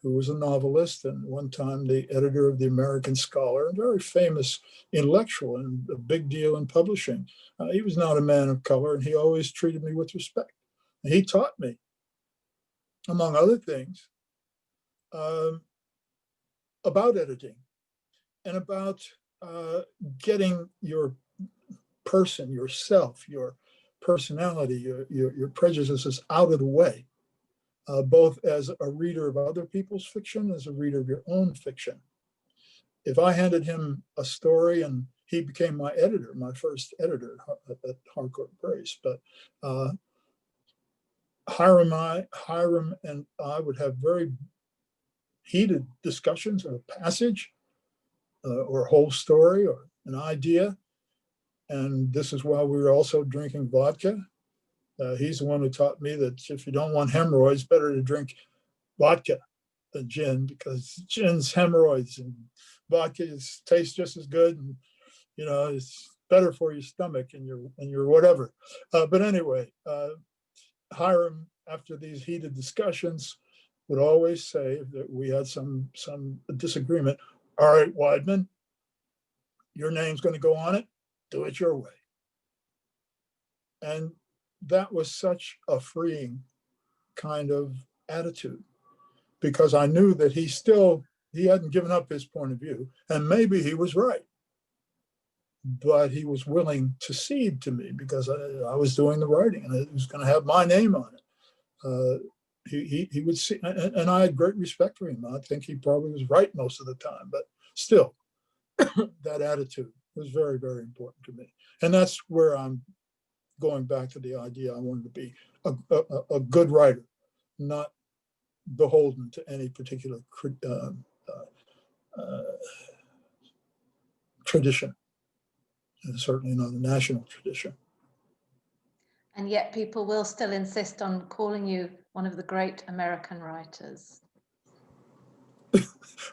who was a novelist and one time the editor of the American Scholar, and very famous intellectual and a big deal in publishing. He was not a man of color, and he always treated me with respect. And he taught me, among other things, about editing and about getting your person, yourself, your personality, your prejudices out of the way, both as a reader of other people's fiction, as a reader of your own fiction. If I handed him a story, and he became my editor, my first editor at Harcourt Brace, but Hiram and I would have very heated discussions of a passage or a whole story or an idea. And this is while we were also drinking vodka. He's the one who taught me that if you don't want hemorrhoids, better to drink vodka than gin, because gin's hemorrhoids and vodka tastes just as good, and it's better for your stomach and your whatever. But anyway, Hiram, after these heated discussions, would always say that we had some disagreement. All right, Weidman, your name's going to go on it. Do it your way. And that was such a freeing kind of attitude, because I knew that he hadn't given up his point of view, and maybe he was right, but he was willing to cede to me because I was doing the writing and it was going to have my name on it. He would see, and I had great respect for him. I think he probably was right most of the time, but still, that attitude was very, very important to me. And that's where I'm going back to the idea I wanted to be a good writer, not beholden to any particular tradition, and certainly not a national tradition. And yet people will still insist on calling you one of the great American writers.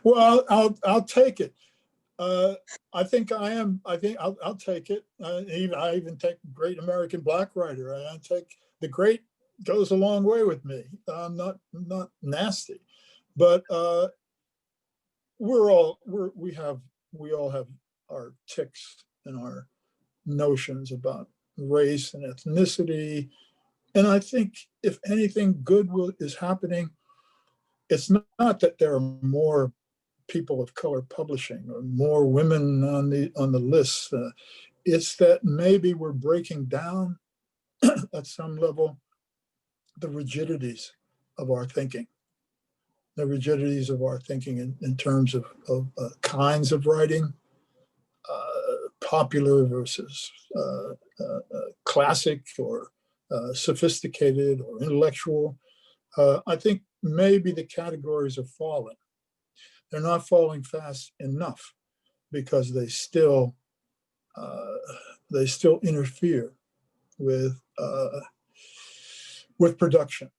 Well, I'll take it. I think I am. I think I'll take it. I even take great American Black writer. I take the great goes a long way with me. I'm not nasty, but we all have our ticks and our notions about race and ethnicity. And I think if anything good is happening, it's not that there are more people of color publishing or more women on the list. It's that maybe we're breaking down at some level the rigidities of our thinking. The rigidities of our thinking in terms of kinds of writing, popular versus classic, or sophisticated or intellectual. I think maybe the categories are falling. They're not falling fast enough because they still interfere with production.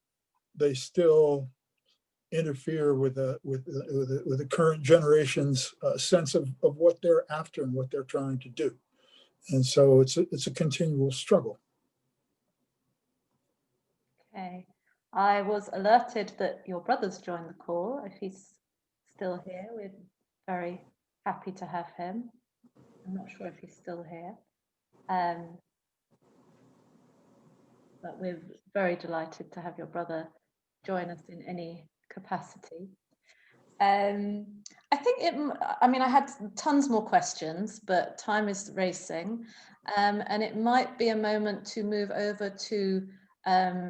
They still interfere with the current generation's sense of what they're after and what they're trying to do. And so it's a continual struggle. Okay. I was alerted that your brother's joined the call. If he's still here, we're very happy to have him. I'm not sure if he's still here. But we're very delighted to have your brother join us in any capacity. I think I had tons more questions, but time is racing. And it might be a moment to move over to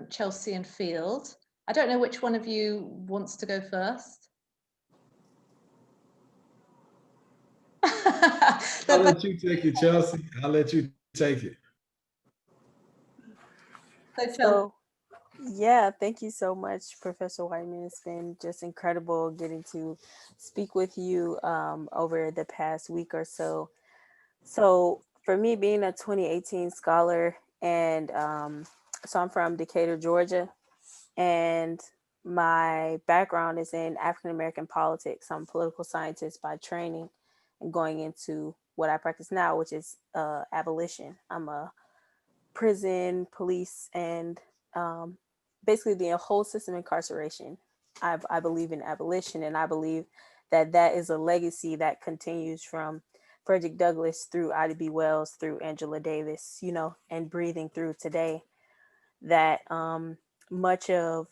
Chelsea and Field. I don't know which one of you wants to go first. I'll let you take it, Chelsea. I'll let you take it. So, yeah, thank you so much, Professor Whiteman. It's been just incredible getting to speak with you over the past week or so. So for me, being a 2018 scholar, and so I'm from Decatur, Georgia, and my background is in African American politics. I'm a political scientist by training and going into what I practice now, which is abolition. I'm a prison, police, and basically the whole system of incarceration. I believe in abolition, and I believe that that is a legacy that continues from Frederick Douglass through Ida B. Wells, through Angela Davis, and breathing through today. That much of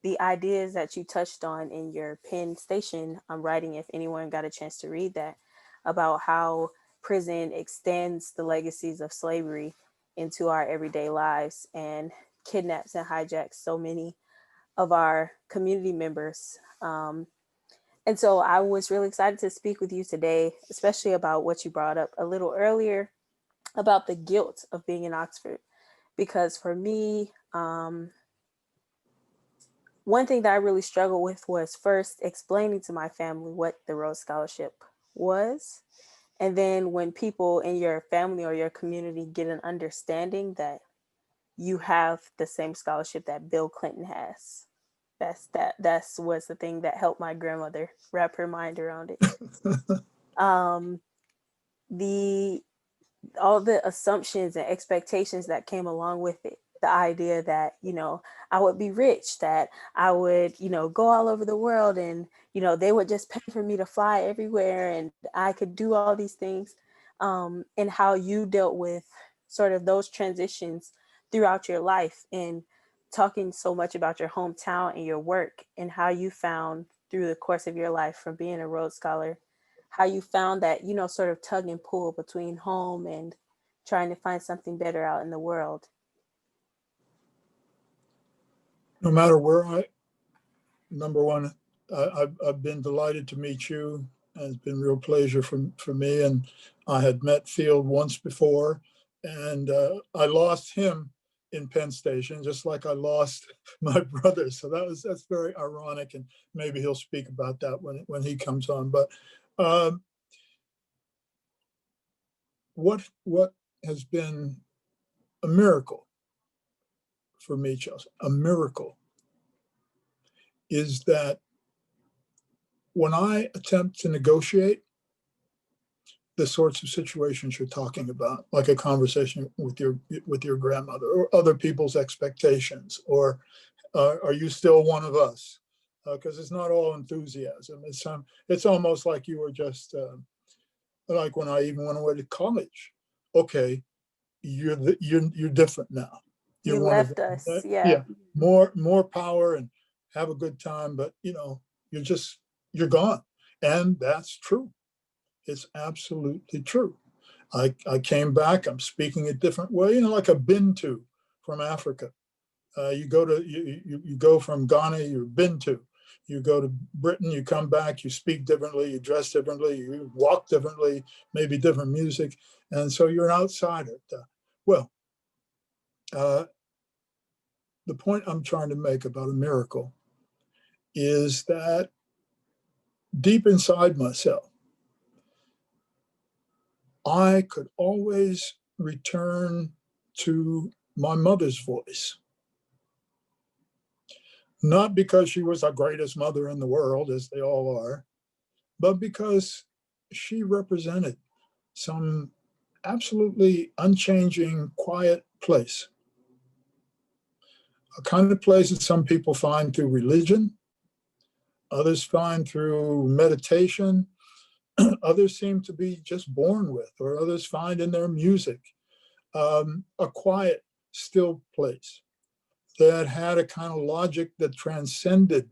the ideas that you touched on in your Penn Station writing, if anyone got a chance to read that, about how prison extends the legacies of slavery into our everyday lives and kidnaps and hijacks so many of our community members. And so I was really excited to speak with you today, especially about what you brought up a little earlier about the guilt of being in Oxford. Because for me, one thing that I really struggled with was first explaining to my family what the Rhodes Scholarship was. And then when people in your family or your community get an understanding that you have the same scholarship that Bill Clinton has. That's was the thing that helped my grandmother wrap her mind around it. All the assumptions and expectations that came along with it. The idea that, I would be rich, that I would, go all over the world, and, they would just pay for me to fly everywhere and I could do all these things. And how you dealt with sort of those transitions throughout your life, and talking so much about your hometown and your work, and how you found through the course of your life from being a Rhodes Scholar, how you found that, sort of tug and pull between home and trying to find something better out in the world. No matter where number one, I've been delighted to meet you, and it's been a real pleasure for me. And I had met Field once before, and I lost him in Penn Station, just like I lost my brother. So that's very ironic, and maybe he'll speak about that when he comes on. But what has been a miracle for me, Chelsea, a miracle, is that when I attempt to negotiate the sorts of situations you're talking about, like a conversation with your grandmother, or other people's expectations, or are you still one of us? Because it's not all enthusiasm. It's almost like you were just like when I even went away to college. Okay, you're different now. You left us, yeah. More power and have a good time, but you're gone, and that's true. It's absolutely true. I came back. I'm speaking a different way, like a Bintu from Africa. You go from Ghana, you're Bintu. You go to Britain, you come back, you speak differently, you dress differently, you walk differently, maybe different music, and so you're an outsider. The point I'm trying to make about a miracle is that deep inside myself, I could always return to my mother's voice. Not because she was the greatest mother in the world, as they all are, but because she represented some absolutely unchanging, quiet place. A kind of place that some people find through religion, others find through meditation, others seem to be just born with, or others find in their music. A quiet, still place that had a kind of logic that transcended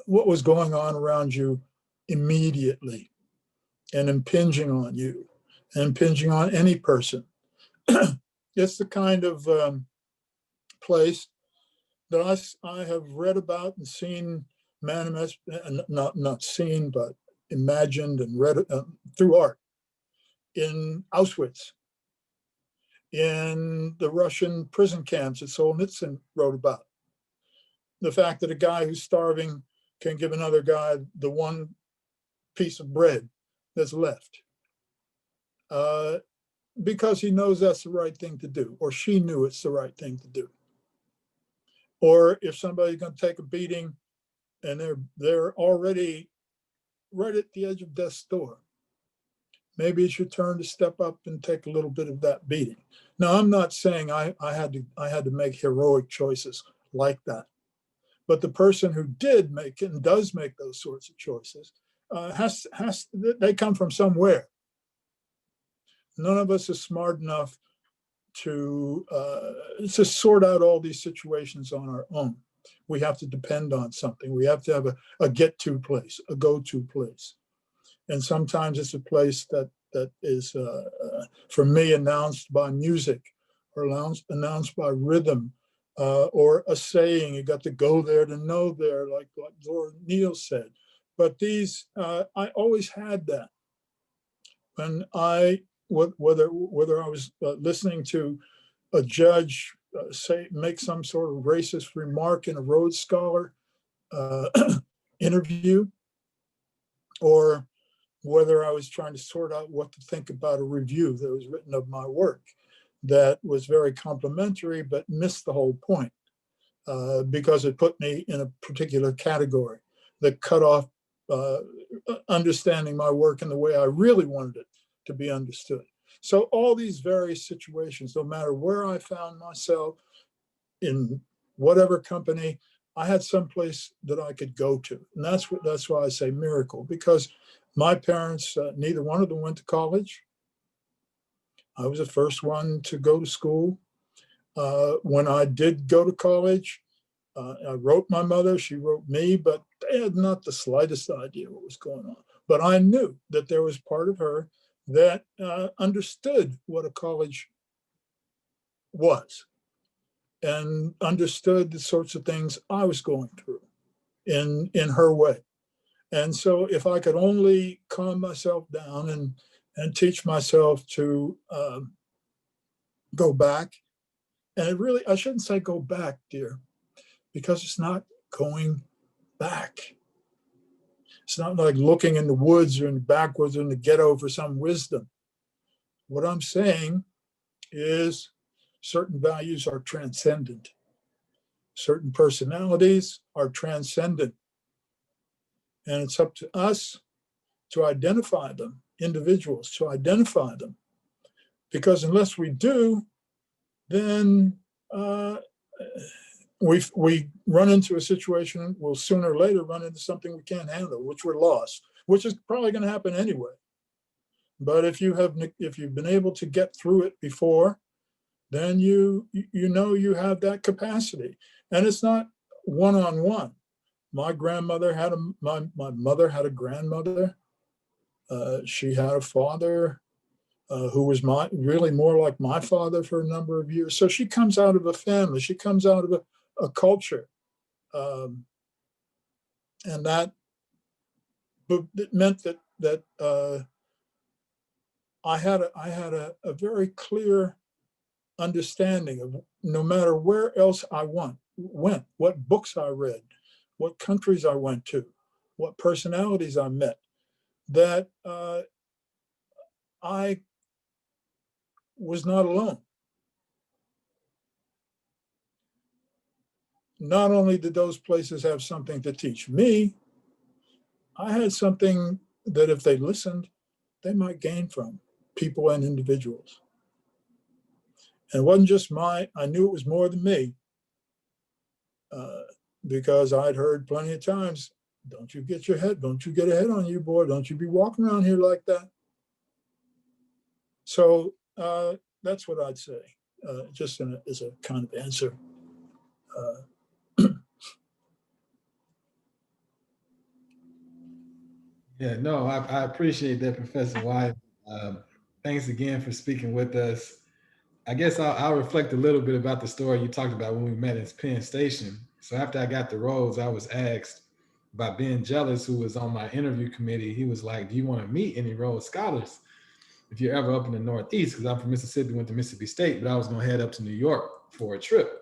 what was going on around you immediately and impinging on you and impinging on any person. It's the kind of place that I have read about and seen manifest, not seen, but imagined and read through art in Auschwitz, in the Russian prison camps that Solzhenitsyn wrote about. The fact that a guy who's starving can give another guy the one piece of bread that's left. Because he knows that's the right thing to do, or she knew it's the right thing to do. Or if somebody's going to take a beating and they're already right at the edge of death's door, maybe it's your turn to step up and take a little bit of that beating. Now, I'm not saying I had to make heroic choices like that, but the person who did make it and does make those sorts of choices they come from somewhere. None of us is smart enough to sort out all these situations on our own. We have to depend on something. We have to have a get-to place, a go-to place. And sometimes it's a place that is, for me, announced by music or announced by rhythm or a saying. You got to go there to know there, like Zora Neale said. But these, I always had that. When whether I was listening to a judge make some sort of racist remark in a Rhodes Scholar interview, or whether I was trying to sort out what to think about a review that was written of my work that was very complimentary but missed the whole point because it put me in a particular category that cut off understanding my work in the way I really wanted it to be understood. So all these various situations, no matter where I found myself, in whatever company, I had someplace that I could go to. And that's why I say miracle, because my parents, neither one of them went to college. I was the first one to go to school. When I did go to college, I wrote my mother, she wrote me, but they had not the slightest idea what was going on. But I knew that there was part of her that understood what a college was and understood the sorts of things I was going through in her way. And so if I could only calm myself down and teach myself to go back, and it really, I shouldn't say go back, dear, because it's not going back. It's not like looking in the woods or in the backwoods or in the ghetto for some wisdom. What I'm saying is certain values are transcendent. Certain personalities are transcendent. And it's up to us to identify them, individuals, to identify them. Because unless we do, then we run into a situation, we'll sooner or later run into something we can't handle, which we're lost, which is probably going to happen anyway. But if you've been able to get through it before, then you know you have that capacity. And it's not one-on-one. My mother had a grandmother. She had a father who was really more like my father for a number of years. So she comes out of a family. She comes out of a culture, and that it meant that I had a very clear understanding of no matter where else I went, what books I read, what countries I went to, what personalities I met, that I was not alone. not only did those places have something to teach me, I had something that if they listened, they might gain from, people and individuals. And it wasn't just I knew it was more than me, because I'd heard plenty of times, don't you get a head on you, boy, don't you be walking around here like that. So that's what I'd say, just as a kind of answer. Yeah, no, I appreciate that, Professor White. Thanks again for speaking with us. I guess I'll reflect a little bit about the story you talked about when we met at Penn Station. So after I got the Rhodes, I was asked by Ben Jealous, who was on my interview committee. He was like, do you want to meet any Rhodes Scholars if you're ever up in the Northeast? Because I'm from Mississippi, went to Mississippi State, but I was going to head up to New York for a trip.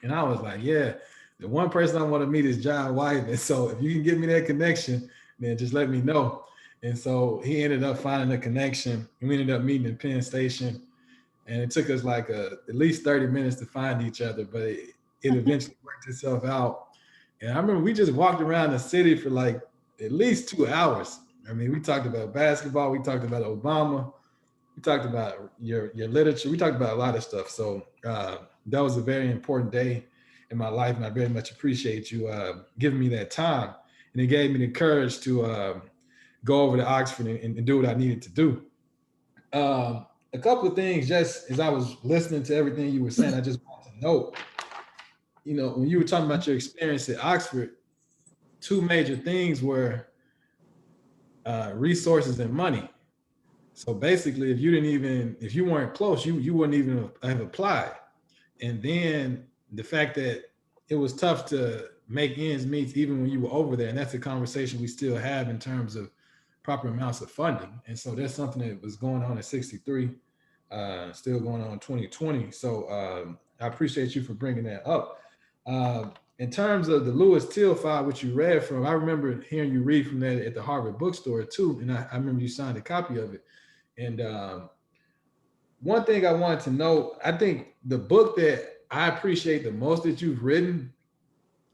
And I was like, yeah, the one person I want to meet is John White. And so if you can give me that connection, then just let me know. And so he ended up finding a connection, and we ended up meeting in Penn Station. And it took us like at least 30 minutes to find each other, but it eventually worked itself out. And I remember we just walked around the city for like at least 2 hours. I mean, we talked about basketball, we talked about Obama, we talked about your literature, we talked about a lot of stuff. So that was a very important day in my life, and I very much appreciate you giving me that time. And it gave me the courage to go over to Oxford and do what I needed to do. A couple of things, just as I was listening to everything you were saying, I just want to note, when you were talking about your experience at Oxford, two major things were resources and money. So basically, if you weren't close, you wouldn't even have applied. And then the fact that it was tough to make ends meet even when you were over there. And that's a conversation we still have in terms of proper amounts of funding. And so that's something that was going on at 63, still going on in 2020. So I appreciate you for bringing that up. In terms of the Lewis Till file, which you read from, I remember hearing you read from that at the Harvard bookstore too. And I remember you signed a copy of it. And one thing I wanted to know, I think the book that I appreciate the most that you've written,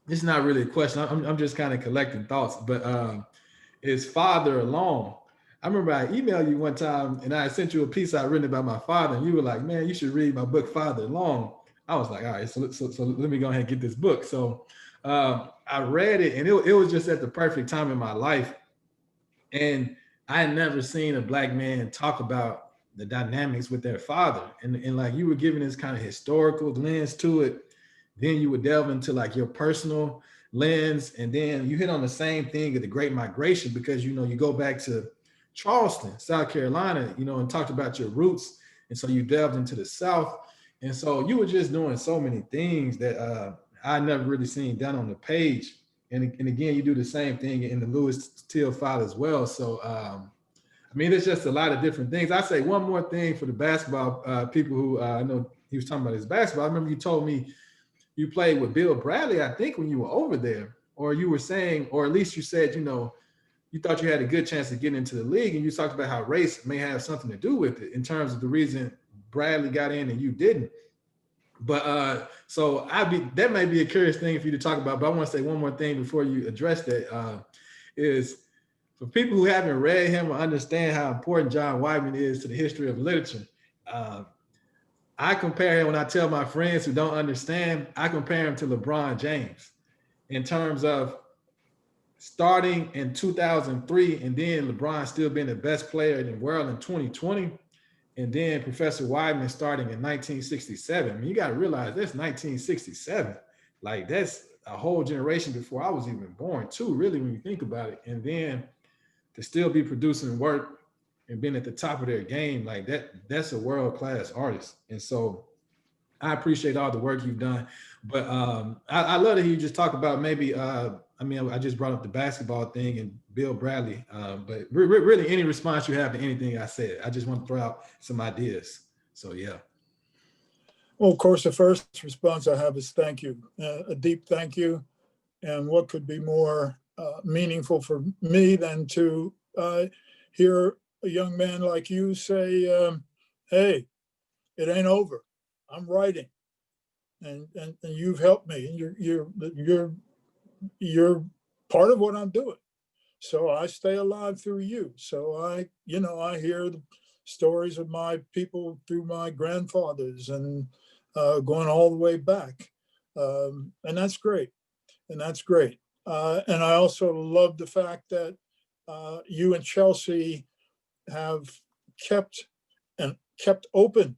it's not really a question, I'm just kind of collecting thoughts, but is Father Alone. I remember I emailed you one time and I sent you a piece I'd written about my father, and you were like, man, you should read my book, Father Alone. I was like, all right, so let me go ahead and get this book. So I read it, and it was just at the perfect time in my life. And I had never seen a Black man talk about the dynamics with their father. And like you were giving this kind of historical lens to it. Then you would delve into like your personal lens. And then you hit on the same thing of the Great Migration, because, you go back to Charleston, South Carolina, and talked about your roots. And so you delved into the South. And so you were just doing so many things that I never really seen done on the page. And again, you do the same thing in the Lewis Till file as well. So, I mean, there's just a lot of different things. I say one more thing for the basketball people who I know he was talking about his basketball. I remember you told me you played with Bill Bradley, I think, when you were over there, or you were saying, or at least you said, you thought you had a good chance of getting into the league, and you talked about how race may have something to do with it in terms of the reason Bradley got in and you didn't. But so that may be a curious thing for you to talk about, but I want to say one more thing before you address that, is for people who haven't read him or understand how important John Weidman is to the history of literature. I compare him, when I tell my friends who don't understand, I compare him to LeBron James in terms of starting in 2003 and then LeBron still being the best player in the world in 2020. And then Professor Weidman starting in 1967. I mean, you got to realize that's 1967. Like, that's a whole generation before I was even born too, really, when you think about it. And then to still be producing work and being at the top of their game, like that's a world-class artist. And so I appreciate all the work you've done. But I love to hear you just talk about maybe, I just brought up the basketball thing and Bill Bradley, but really any response you have to anything I said, I just want to throw out some ideas. So, yeah. Well, of course, the first response I have is thank you, a deep thank you. And what could be more meaningful for me than to hear a young man like you say, hey, it ain't over. I'm writing. and you've helped me, and you're part of what I'm doing. So I stay alive through you. So I hear the stories of my people through my grandfathers and going all the way back. And that's great. And that's great. And I also love the fact that you and Chelsea have kept open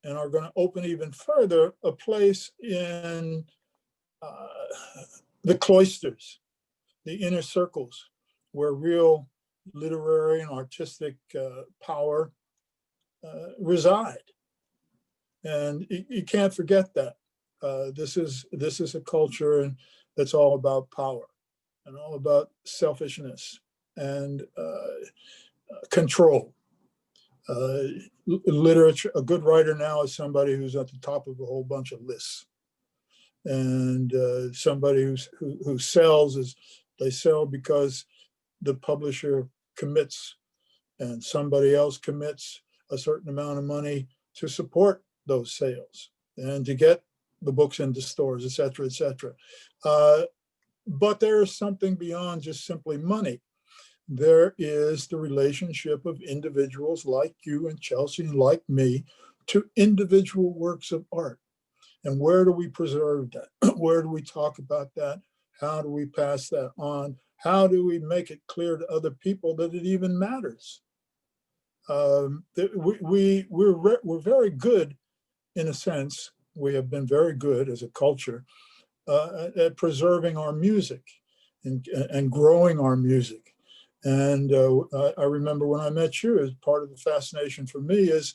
and are going to open even further a place in the cloisters, the inner circles, where real literary and artistic power reside. And you can't forget that. This is a culture that's all about power and all about selfishness and control. Literature, a good writer now is somebody who's at the top of a whole bunch of lists. And somebody who sells they sell because the publisher commits and somebody else commits a certain amount of money to support those sales and to get the books into stores, et cetera, et cetera. But there is something beyond just simply money. There is the relationship of individuals like you and Chelsea and like me to individual works of art. And where do we preserve that? Where do we talk about that? How do we pass that on? How do we make it clear to other people that it even matters? We're very good, in a sense. We have been very good as a culture at preserving our music and growing our music. And I remember when I met you, as part of the fascination for me is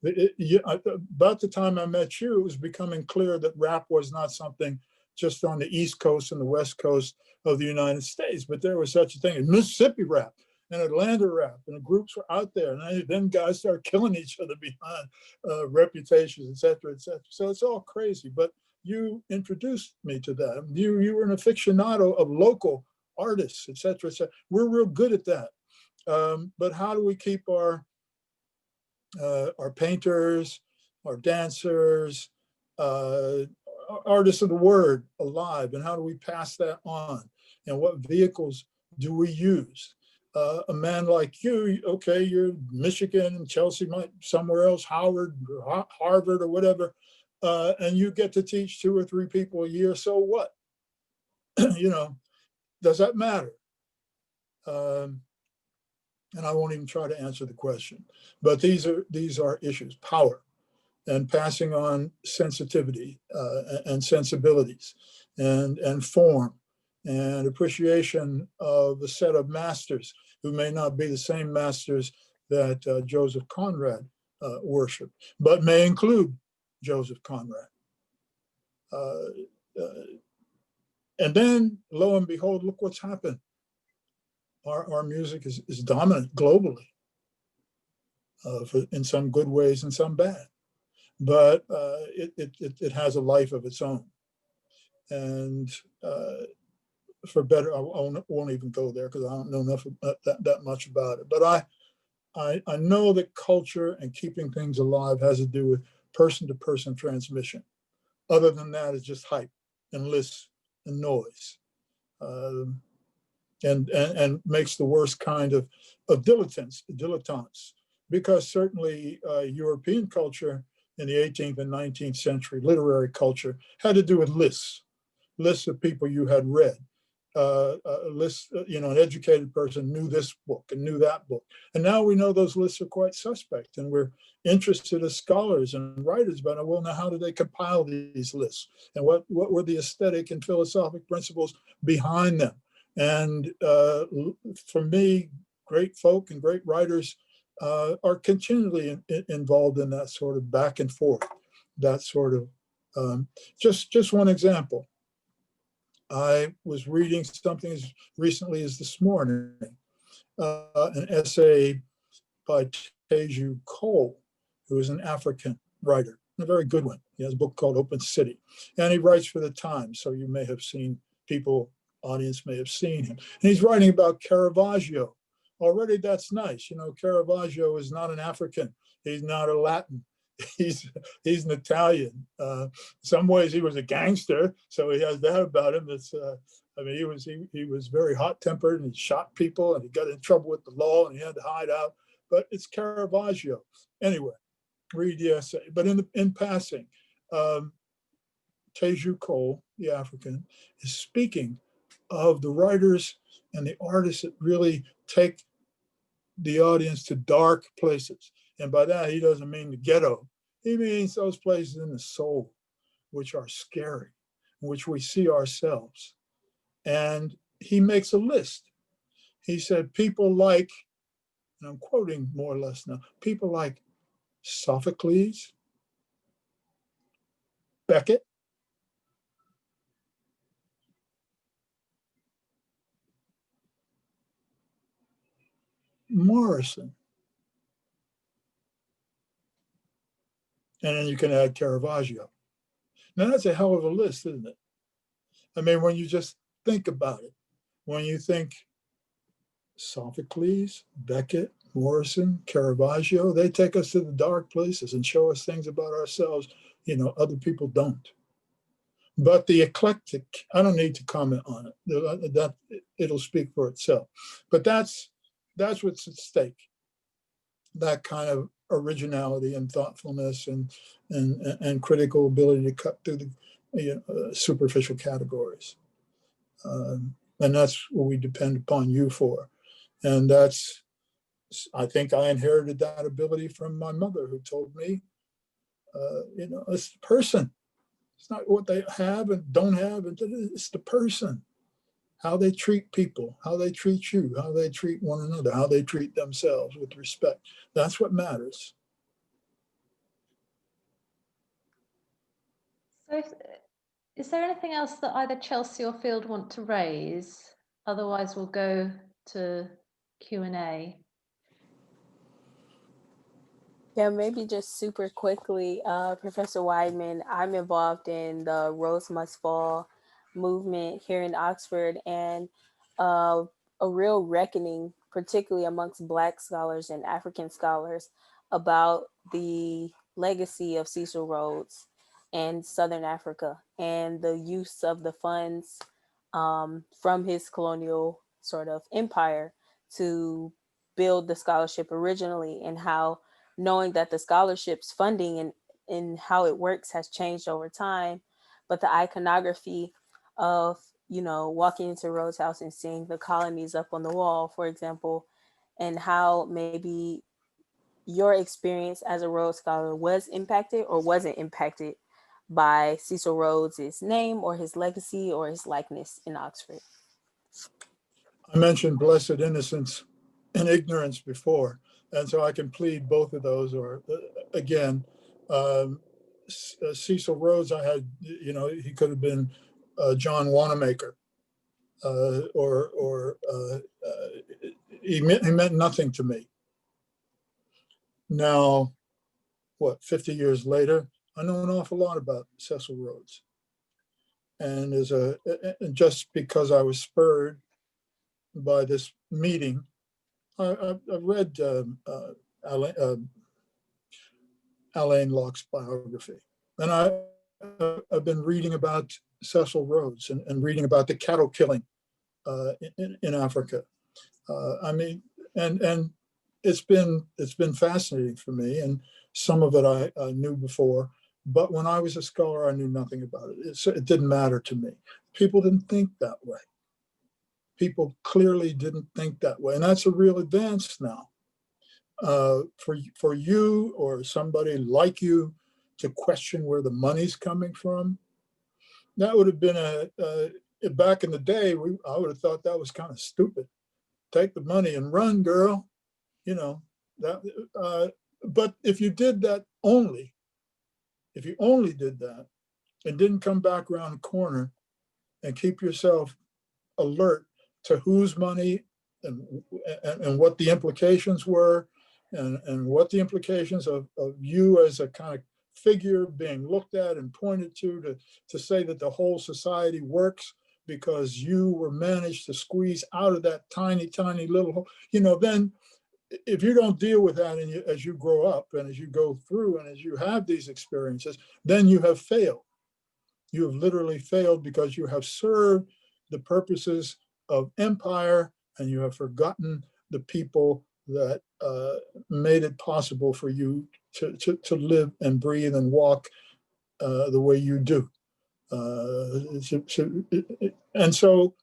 about the time I met you, it was becoming clear that rap was not something just on the East Coast and the West Coast of the United States, but there was such a thing as Mississippi rap and Atlanta rap, and the groups were out there, and then guys started killing each other behind reputations, et cetera, et cetera. So it's all crazy, but you introduced me to that. You were an aficionado of local artists, et cetera, et cetera. We're real good at that. But how do we keep our painters, our dancers, artists of the word alive, and how do we pass that on? And what vehicles do we use? A man like you, okay, you're Michigan and Chelsea might somewhere else, Howard or Harvard or whatever, and you get to teach 2 or 3 people a year, so what? Does that matter? And I won't even try to answer the question, but these are issues: power and passing on sensitivity and sensibilities and form and appreciation of a set of masters who may not be the same masters that Joseph Conrad worshiped, but may include Joseph Conrad. And then, lo and behold, look what's happened. Our music is dominant globally, in some good ways and some bad, but it has a life of its own. And for better, I won't even go there because I don't know enough that much about it. But I know that culture and keeping things alive has to do with person-to-person transmission. Other than that, it's just hype and lists and noise. And makes the worst kind of dilettantes, because certainly European culture in the 18th and 19th century, literary culture, had to do with lists of people you had read. Lists, an educated person knew this book and knew that book. And now we know those lists are quite suspect, and we're interested as scholars and writers about, well, now how did they compile these lists? And what were the aesthetic and philosophic principles behind them? And for me, great folk and great writers are continually involved in that sort of back and forth, that sort of, just one example. I was reading something as recently as this morning, an essay by Teju Cole, who is an African writer, a very good one. He has a book called Open City, and he writes for the Times, so you may have seen audience may have seen him. And he's writing about Caravaggio. Already that's nice. Caravaggio is not an African. He's not a Latin. he's an Italian. In some ways, he was a gangster, so he has that about him. It's I mean, he was very hot tempered, and he shot people, and he got in trouble with the law, and he had to hide out. But it's Caravaggio. Anyway, read the essay. But in passing, Teju Cole, the African, is speaking of the writers and the artists that really take the audience to dark places. And by that, he doesn't mean the ghetto. He means those places in the soul, which are scary, in which we see ourselves. And he makes a list. He said, people like, and I'm quoting more or less now, people like Sophocles, Beckett, Morrison, and then you can add Caravaggio. Now that's a hell of a list, isn't it? I mean, when you just think about it, when you think Sophocles, Beckett, Morrison, Caravaggio, they take us to the dark places and show us things about ourselves, other people don't. But the eclectic, I don't need to comment on it. That it'll speak for itself. But that's what's at stake. That kind of originality and thoughtfulness and critical ability to cut through the superficial categories. And that's what we depend upon you for. And I think I inherited that ability from my mother, who told me, it's the person. It's not what they have and don't have. It's the person, how they treat people, how they treat you, how they treat one another, how they treat themselves with respect. That's what matters. So is there anything else that either Chelsea or Field want to raise? Otherwise, we'll go to Q&A. Yeah, maybe just super quickly, Professor Weidman, I'm involved in the Rose Must Fall movement here in Oxford, and a real reckoning, particularly amongst Black scholars and African scholars, about the legacy of Cecil Rhodes and Southern Africa and the use of the funds from his colonial sort of empire to build the scholarship originally, and how knowing that the scholarship's funding and how it works has changed over time, but the iconography of, walking into Rhodes House and seeing the colonies up on the wall, for example, and how maybe your experience as a Rhodes Scholar was impacted or wasn't impacted by Cecil Rhodes' name or his legacy or his likeness in Oxford. I mentioned blessed innocence and ignorance before, and so I can plead both of those. Or again, Cecil Rhodes, I had, he could have been John Wanamaker, he meant nothing to me. Now, 50 years later, I know an awful lot about Cecil Rhodes, and just because I was spurred by this meeting, I read Alain Locke's biography, and I've been reading about Cecil Rhodes and reading about the cattle killing in Africa. I mean, and it's been fascinating for me, and some of it I knew before, but when I was a scholar, I knew nothing about it. It didn't matter to me. People didn't think that way. People clearly didn't think that way, and that's a real advance now. For you or somebody like you to question where the money's coming from, that would have been back in the day, I would have thought that was kind of stupid. Take the money and run, girl. But if you did that if you only did that and didn't come back around the corner and keep yourself alert to whose money and what the implications were, and what the implications of you as a kind of figure being looked at and pointed to say that the whole society works because you were managed to squeeze out of that tiny, tiny little hole, then if you don't deal with that and as you grow up and as you go through and as you have these experiences, then you have failed. You have literally failed because you have served the purposes of empire and you have forgotten the people that made it possible for you to live and breathe and walk the way you do. And so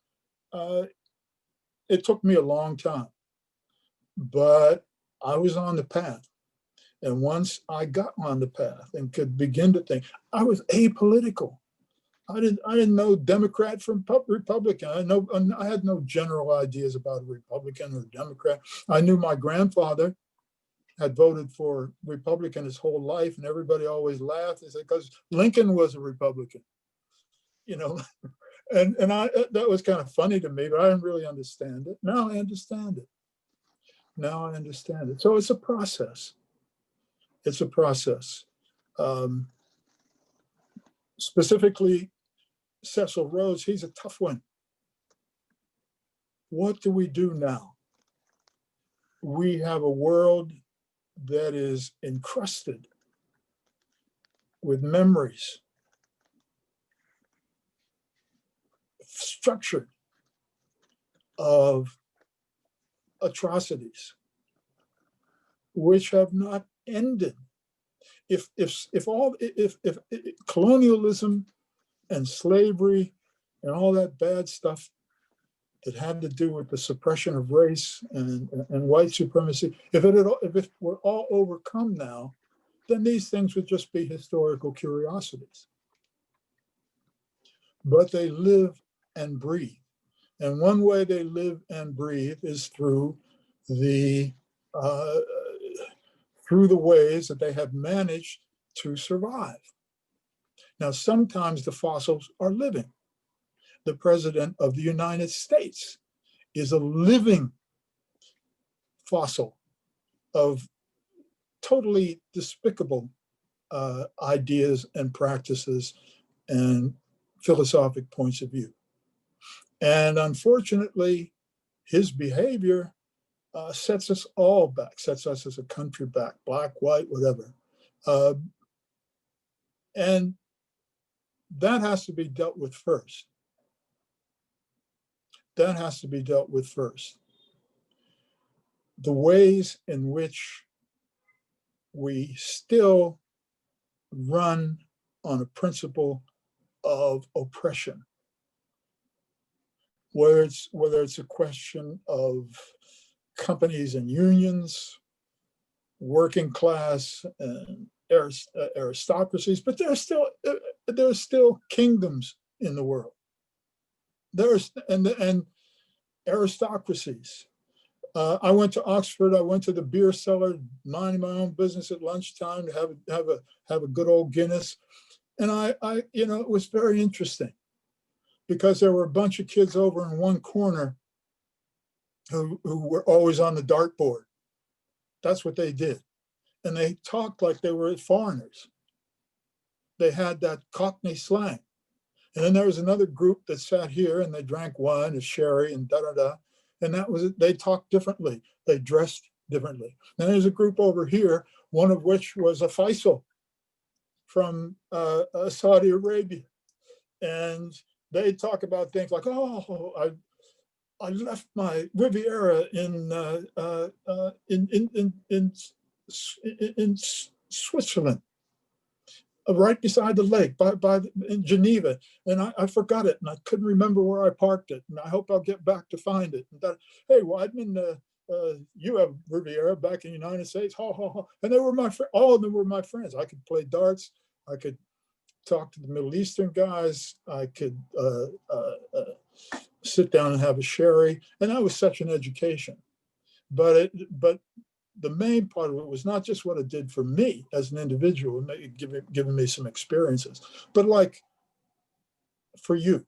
it took me a long time, but I was on the path. And once I got on the path and could begin to think, I was apolitical. I didn't know Democrat from Republican. I had no general ideas about a Republican or Democrat. I knew my grandfather had voted for Republican his whole life, and everybody always laughed. They said, because Lincoln was a Republican, you know. And that was kind of funny to me, but I didn't really understand it. Now I understand it. Now I understand it. So it's a process. It's a process. Specifically, Cecil Rhodes, he's a tough one. What do we do now? We have a world that is encrusted with memories, structured of atrocities, which have not ended. If colonialism and slavery and all that bad stuff that had to do with the suppression of race and white supremacy, if it were all overcome now, then these things would just be historical curiosities. But they live and breathe. And one way they live and breathe is through the ways that they have managed to survive. Now, sometimes the fossils are living. The President of the United States is a living fossil of totally despicable ideas and practices and philosophic points of view. And unfortunately, his behavior sets us all back, sets us as a country back, black, white, whatever. And that has to be dealt with first. That has to be dealt with first. The ways in which we still run on a principle of oppression, whether it's a question of companies and unions, working class and aristocracies, but there are still kingdoms in the world. And aristocracies. I went to Oxford. I went to the beer cellar, minding my own business at lunchtime to have a good old Guinness, and I it was very interesting because there were a bunch of kids over in one corner who were always on the dartboard. That's what they did. And they talked like they were foreigners. They had that Cockney slang. And then there was another group that sat here and they drank wine and sherry and da-da-da. And that was it. They talked differently. They dressed differently. And there's a group over here, one of which was a Faisal from Saudi Arabia. And they talk about things like, oh, I left my Riviera in Switzerland, right beside the lake, in Geneva, and I forgot it, and I couldn't remember where I parked it, and I hope I'll get back to find it. And that, hey, Weidman, you have Riviera back in the United States, and they were all of them were my friends. I could play darts, I could talk to the Middle Eastern guys, I could sit down and have a sherry, and that was such an education. But the main part of it was not just what it did for me as an individual, giving me some experiences, but like for you,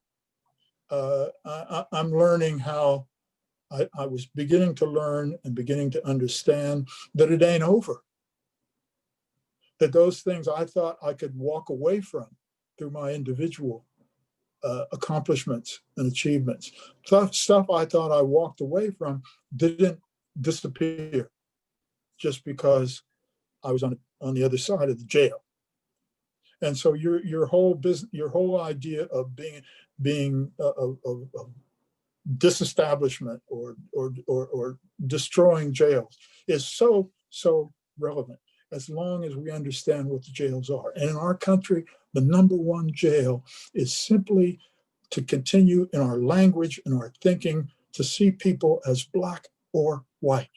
I'm learning how I was beginning to learn and beginning to understand that it ain't over. That those things I thought I could walk away from through my individual accomplishments and achievements. Stuff I thought I walked away from didn't disappear. just because I was on the other side of the jail. And so your whole business, your whole idea of being of disestablishment or destroying jails is so relevant, as long as we understand what the jails are. And in our country, the #1 jail is simply to continue in our language and our thinking to see people as black or white.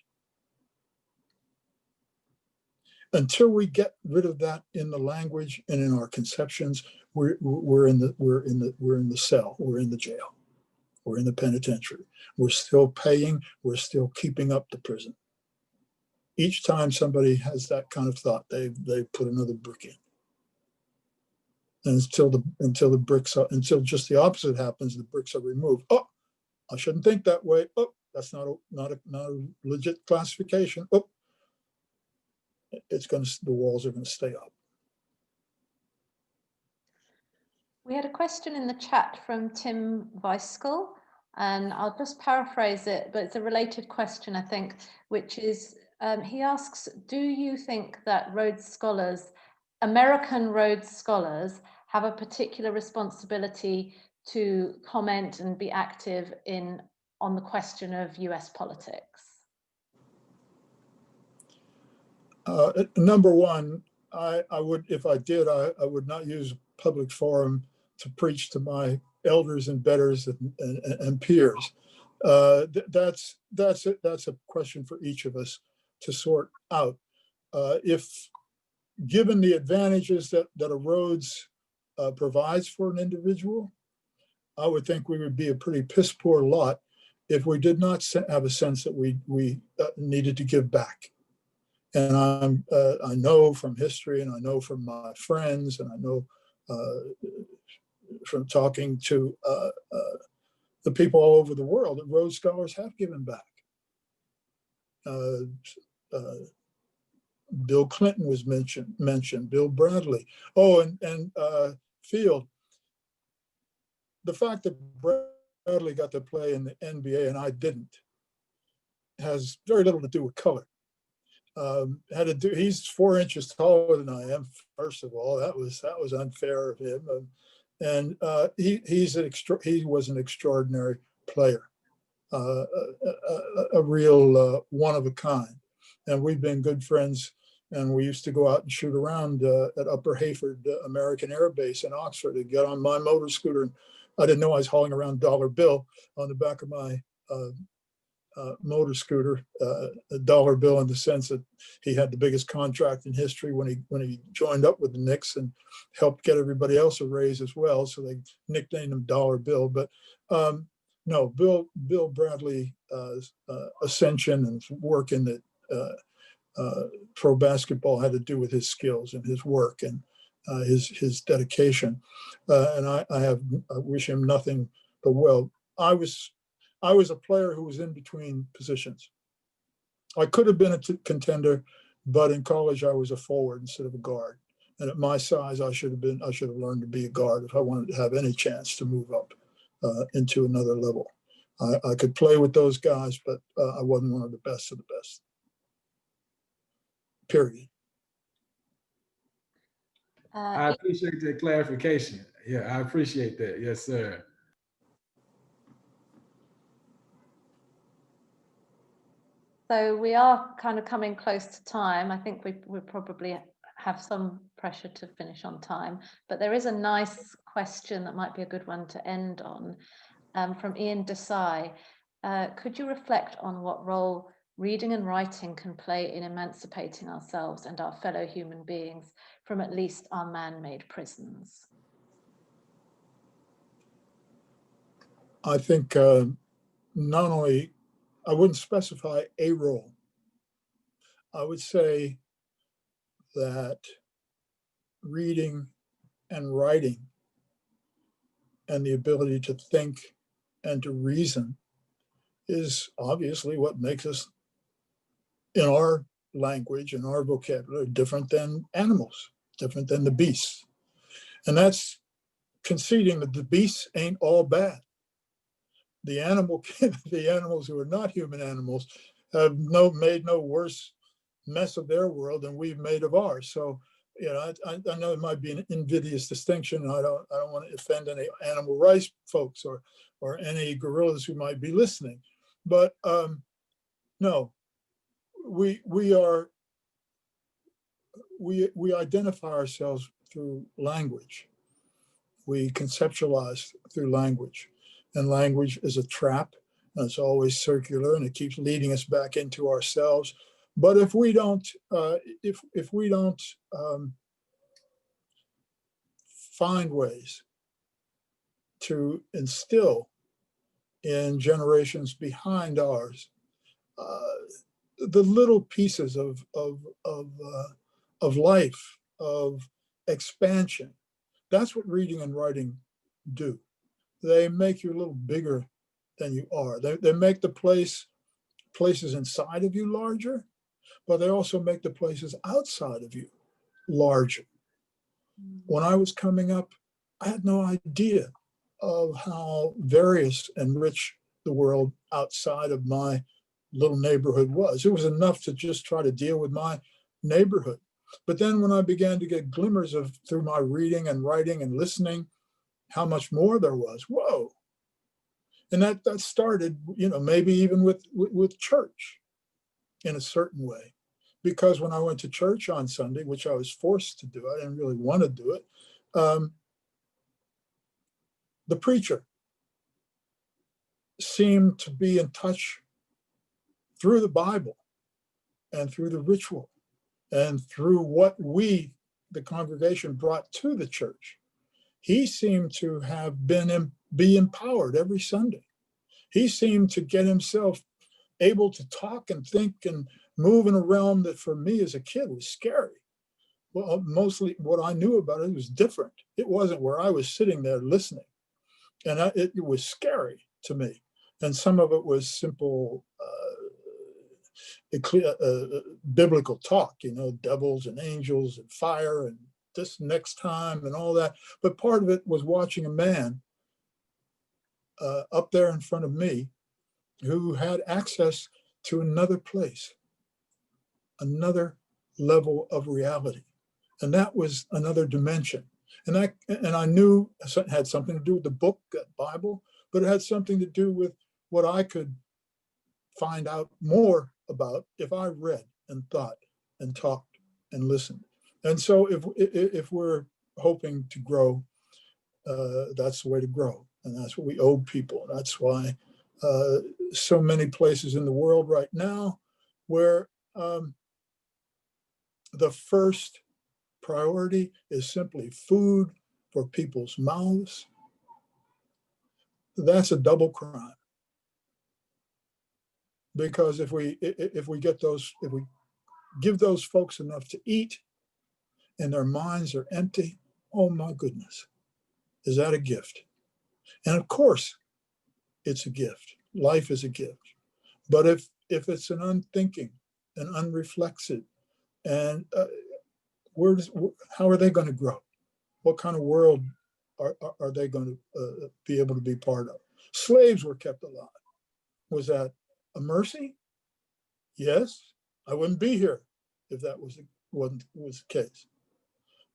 Until we get rid of that in the language and in our conceptions, we're in the cell, we're in the jail, we're in the penitentiary. We're still paying, we're still keeping up the prison. Each time somebody has that kind of thought, they put another brick in. And until just the opposite happens, the bricks are removed. Oh, I shouldn't think that way. Oh, that's not a legit classification. Oh, the walls are going to stay up. We had a question in the chat from Tim Weiskel, and I'll just paraphrase it, but it's a related question, I think, which is, he asks, do you think that Rhodes Scholars, American Rhodes Scholars, have a particular responsibility to comment and be active on the question of US politics? #1, I would, if I did, I would not use a public forum to preach to my elders and betters and peers. That's a question for each of us to sort out. If given the advantages that a Rhodes provides for an individual, I would think we would be a pretty piss poor lot if we did not have a sense that we needed to give back. And I know from history, and I know from my friends, and I know from talking to the people all over the world that Rhodes Scholars have given back. Bill Clinton was mentioned, Bill Bradley. Oh, and Field. The fact that Bradley got to play in the NBA and I didn't has very little to do with color. He's 4 inches taller than I am. First of all, that was unfair of him, and he was an extraordinary player, a real one of a kind, and we've been good friends. And we used to go out and shoot around at Upper Hayford American Air Base in Oxford and get on my motor scooter. And I didn't know I was hauling around dollar bill on the back of my motor scooter, a dollar bill in the sense that he had the biggest contract in history when he joined up with the Knicks and helped get everybody else a raise as well. So they nicknamed him Dollar Bill. But no, Bill Bradley ascension and work in the pro basketball had to do with his skills and his work and his dedication. And I wish him nothing but well. I was a player who was in between positions. I could have been a contender, but in college I was a forward instead of a guard. And at my size, I should have learned to be a guard if I wanted to have any chance to move up into another level. I could play with those guys, but I wasn't one of the best of the best. Period. I appreciate that clarification. Yeah, I appreciate that. Yes, sir. So we are kind of coming close to time. I think we probably have some pressure to finish on time, but there is a nice question that might be a good one to end on from Ian Desai. Could you reflect on what role reading and writing can play in emancipating ourselves and our fellow human beings from at least our man-made prisons? I think not only, I wouldn't specify a role. I would say that reading and writing and the ability to think and to reason is obviously what makes us, in our language and our vocabulary, different than animals, different than the beasts. And that's conceding that the beasts ain't all bad. The animals who are not human animals have made no worse mess of their world than we've made of ours. So, you know, I know it might be an invidious distinction. I don't want to offend any animal rights folks or any gorillas who might be listening, but no, we identify ourselves through language. We conceptualize through language, and language is a trap, and it's always circular, and it keeps leading us back into ourselves. But if we don't, if we don't find ways to instill in generations behind ours the little pieces of life, of expansion, that's what reading and writing do. They make you a little bigger than you are. They make the places inside of you larger, but they also make the places outside of you larger. When I was coming up, I had no idea of how various and rich the world outside of my little neighborhood was. It was enough to just try to deal with my neighborhood. But then when I began to get glimmers of, through my reading and writing and listening, how much more there was, whoa. And that started, you know, maybe even with church in a certain way. Because when I went to church on Sunday, which I was forced to do, I didn't really want to do it, the preacher seemed to be in touch through the Bible and through the ritual and through what we, the congregation, brought to the church. He seemed to have be empowered every Sunday. He seemed to get himself able to talk and think and move in a realm that for me as a kid was scary. Well, mostly what I knew about it was different. It wasn't where I was sitting there listening. And it was scary to me. And some of it was simple biblical talk, you know, devils and angels and fire and this next time and all that. But part of it was watching a man up there in front of me who had access to another place, another level of reality. And that was another dimension. And I knew it had something to do with the book, that Bible, but it had something to do with what I could find out more about if I read and thought and talked and listened. And so if we're hoping to grow, that's the way to grow. And that's what we owe people. That's why so many places in the world right now where the first priority is simply food for people's mouths, that's a double crime. Because if we give those folks enough to eat and their minds are empty, oh my goodness, is that a gift? And of course, it's a gift. Life is a gift. But if it's an unthinking and unreflexive, and how are they going to grow? What kind of world are they going to be able to be part of? Slaves were kept alive. Was that a mercy? Yes, I wouldn't be here if that was the case.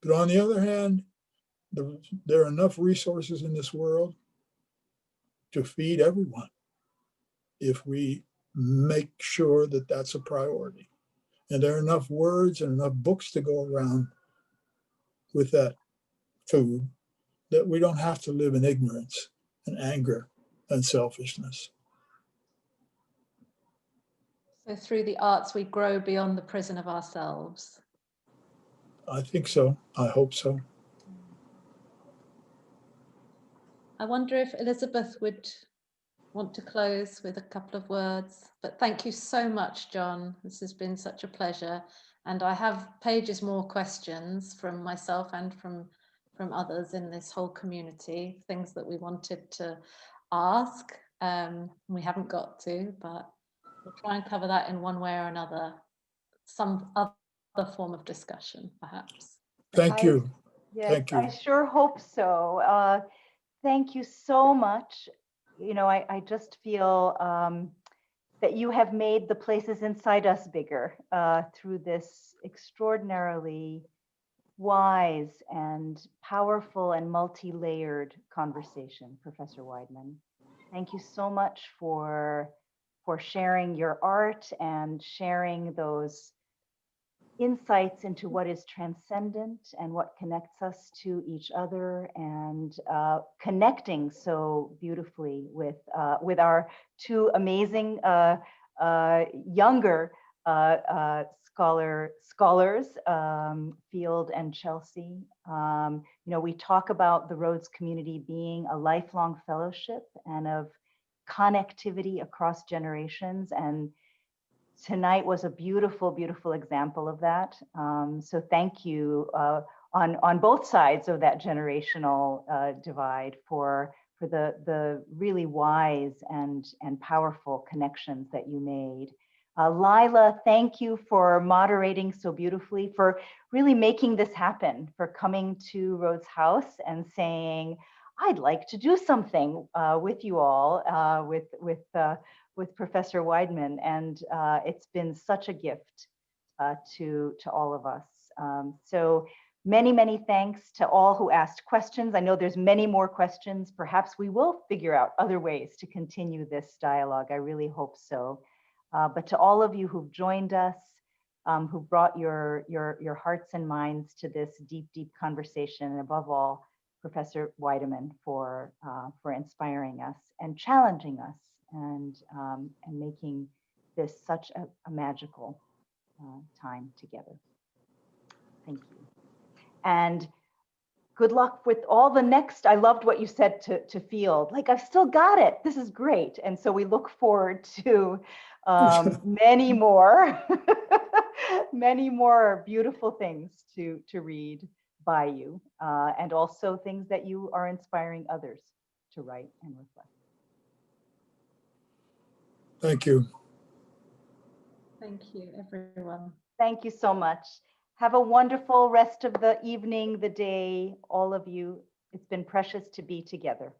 But on the other hand, there are enough resources in this world to feed everyone if we make sure that that's a priority. And there are enough words and enough books to go around with that food that we don't have to live in ignorance and anger and selfishness. So through the arts, we grow beyond the prison of ourselves. I think so. I hope so. I wonder if Elizabeth would want to close with a couple of words. But thank you so much, John. This has been such a pleasure. And I have pages more questions from myself and from others in this whole community, things that we wanted to ask. We haven't got to, but we'll try and cover that in one way or another, some other form of discussion, perhaps. Thank you. Yes, Thank you. I sure hope so. Thank you so much. You know, I just feel that you have made the places inside us bigger through this extraordinarily wise and powerful and multi-layered conversation, Professor Weidman. Thank you so much for sharing your art and sharing those insights into what is transcendent and what connects us to each other, and connecting so beautifully with our two amazing younger scholars, Field and Chelsea. You know, we talk about the Rhodes Community being a lifelong fellowship and of connectivity across generations, and tonight was a beautiful, beautiful example of that. So thank you on both sides of that generational divide for the really wise and powerful connections that you made. Lila, thank you for moderating so beautifully, for really making this happen, for coming to Rhodes House and saying, I'd like to do something with you all, with Professor Weidman, and it's been such a gift to all of us. So many, many thanks to all who asked questions. I know there's many more questions. Perhaps we will figure out other ways to continue this dialogue. I really hope so. But to all of you who've joined us, who brought your hearts and minds to this deep, deep conversation, and above all, Professor Weidman for inspiring us and challenging us, and making this such a magical time together. Thank you. And good luck with all the next. I loved what you said to Field, like, I've still got it. This is great. And so we look forward to many more, many more beautiful things to read by you, and also things that you are inspiring others to write and reflect. Thank you. Thank you, everyone. Thank you so much. Have a wonderful rest of the evening, the day, all of you. It's been precious to be together.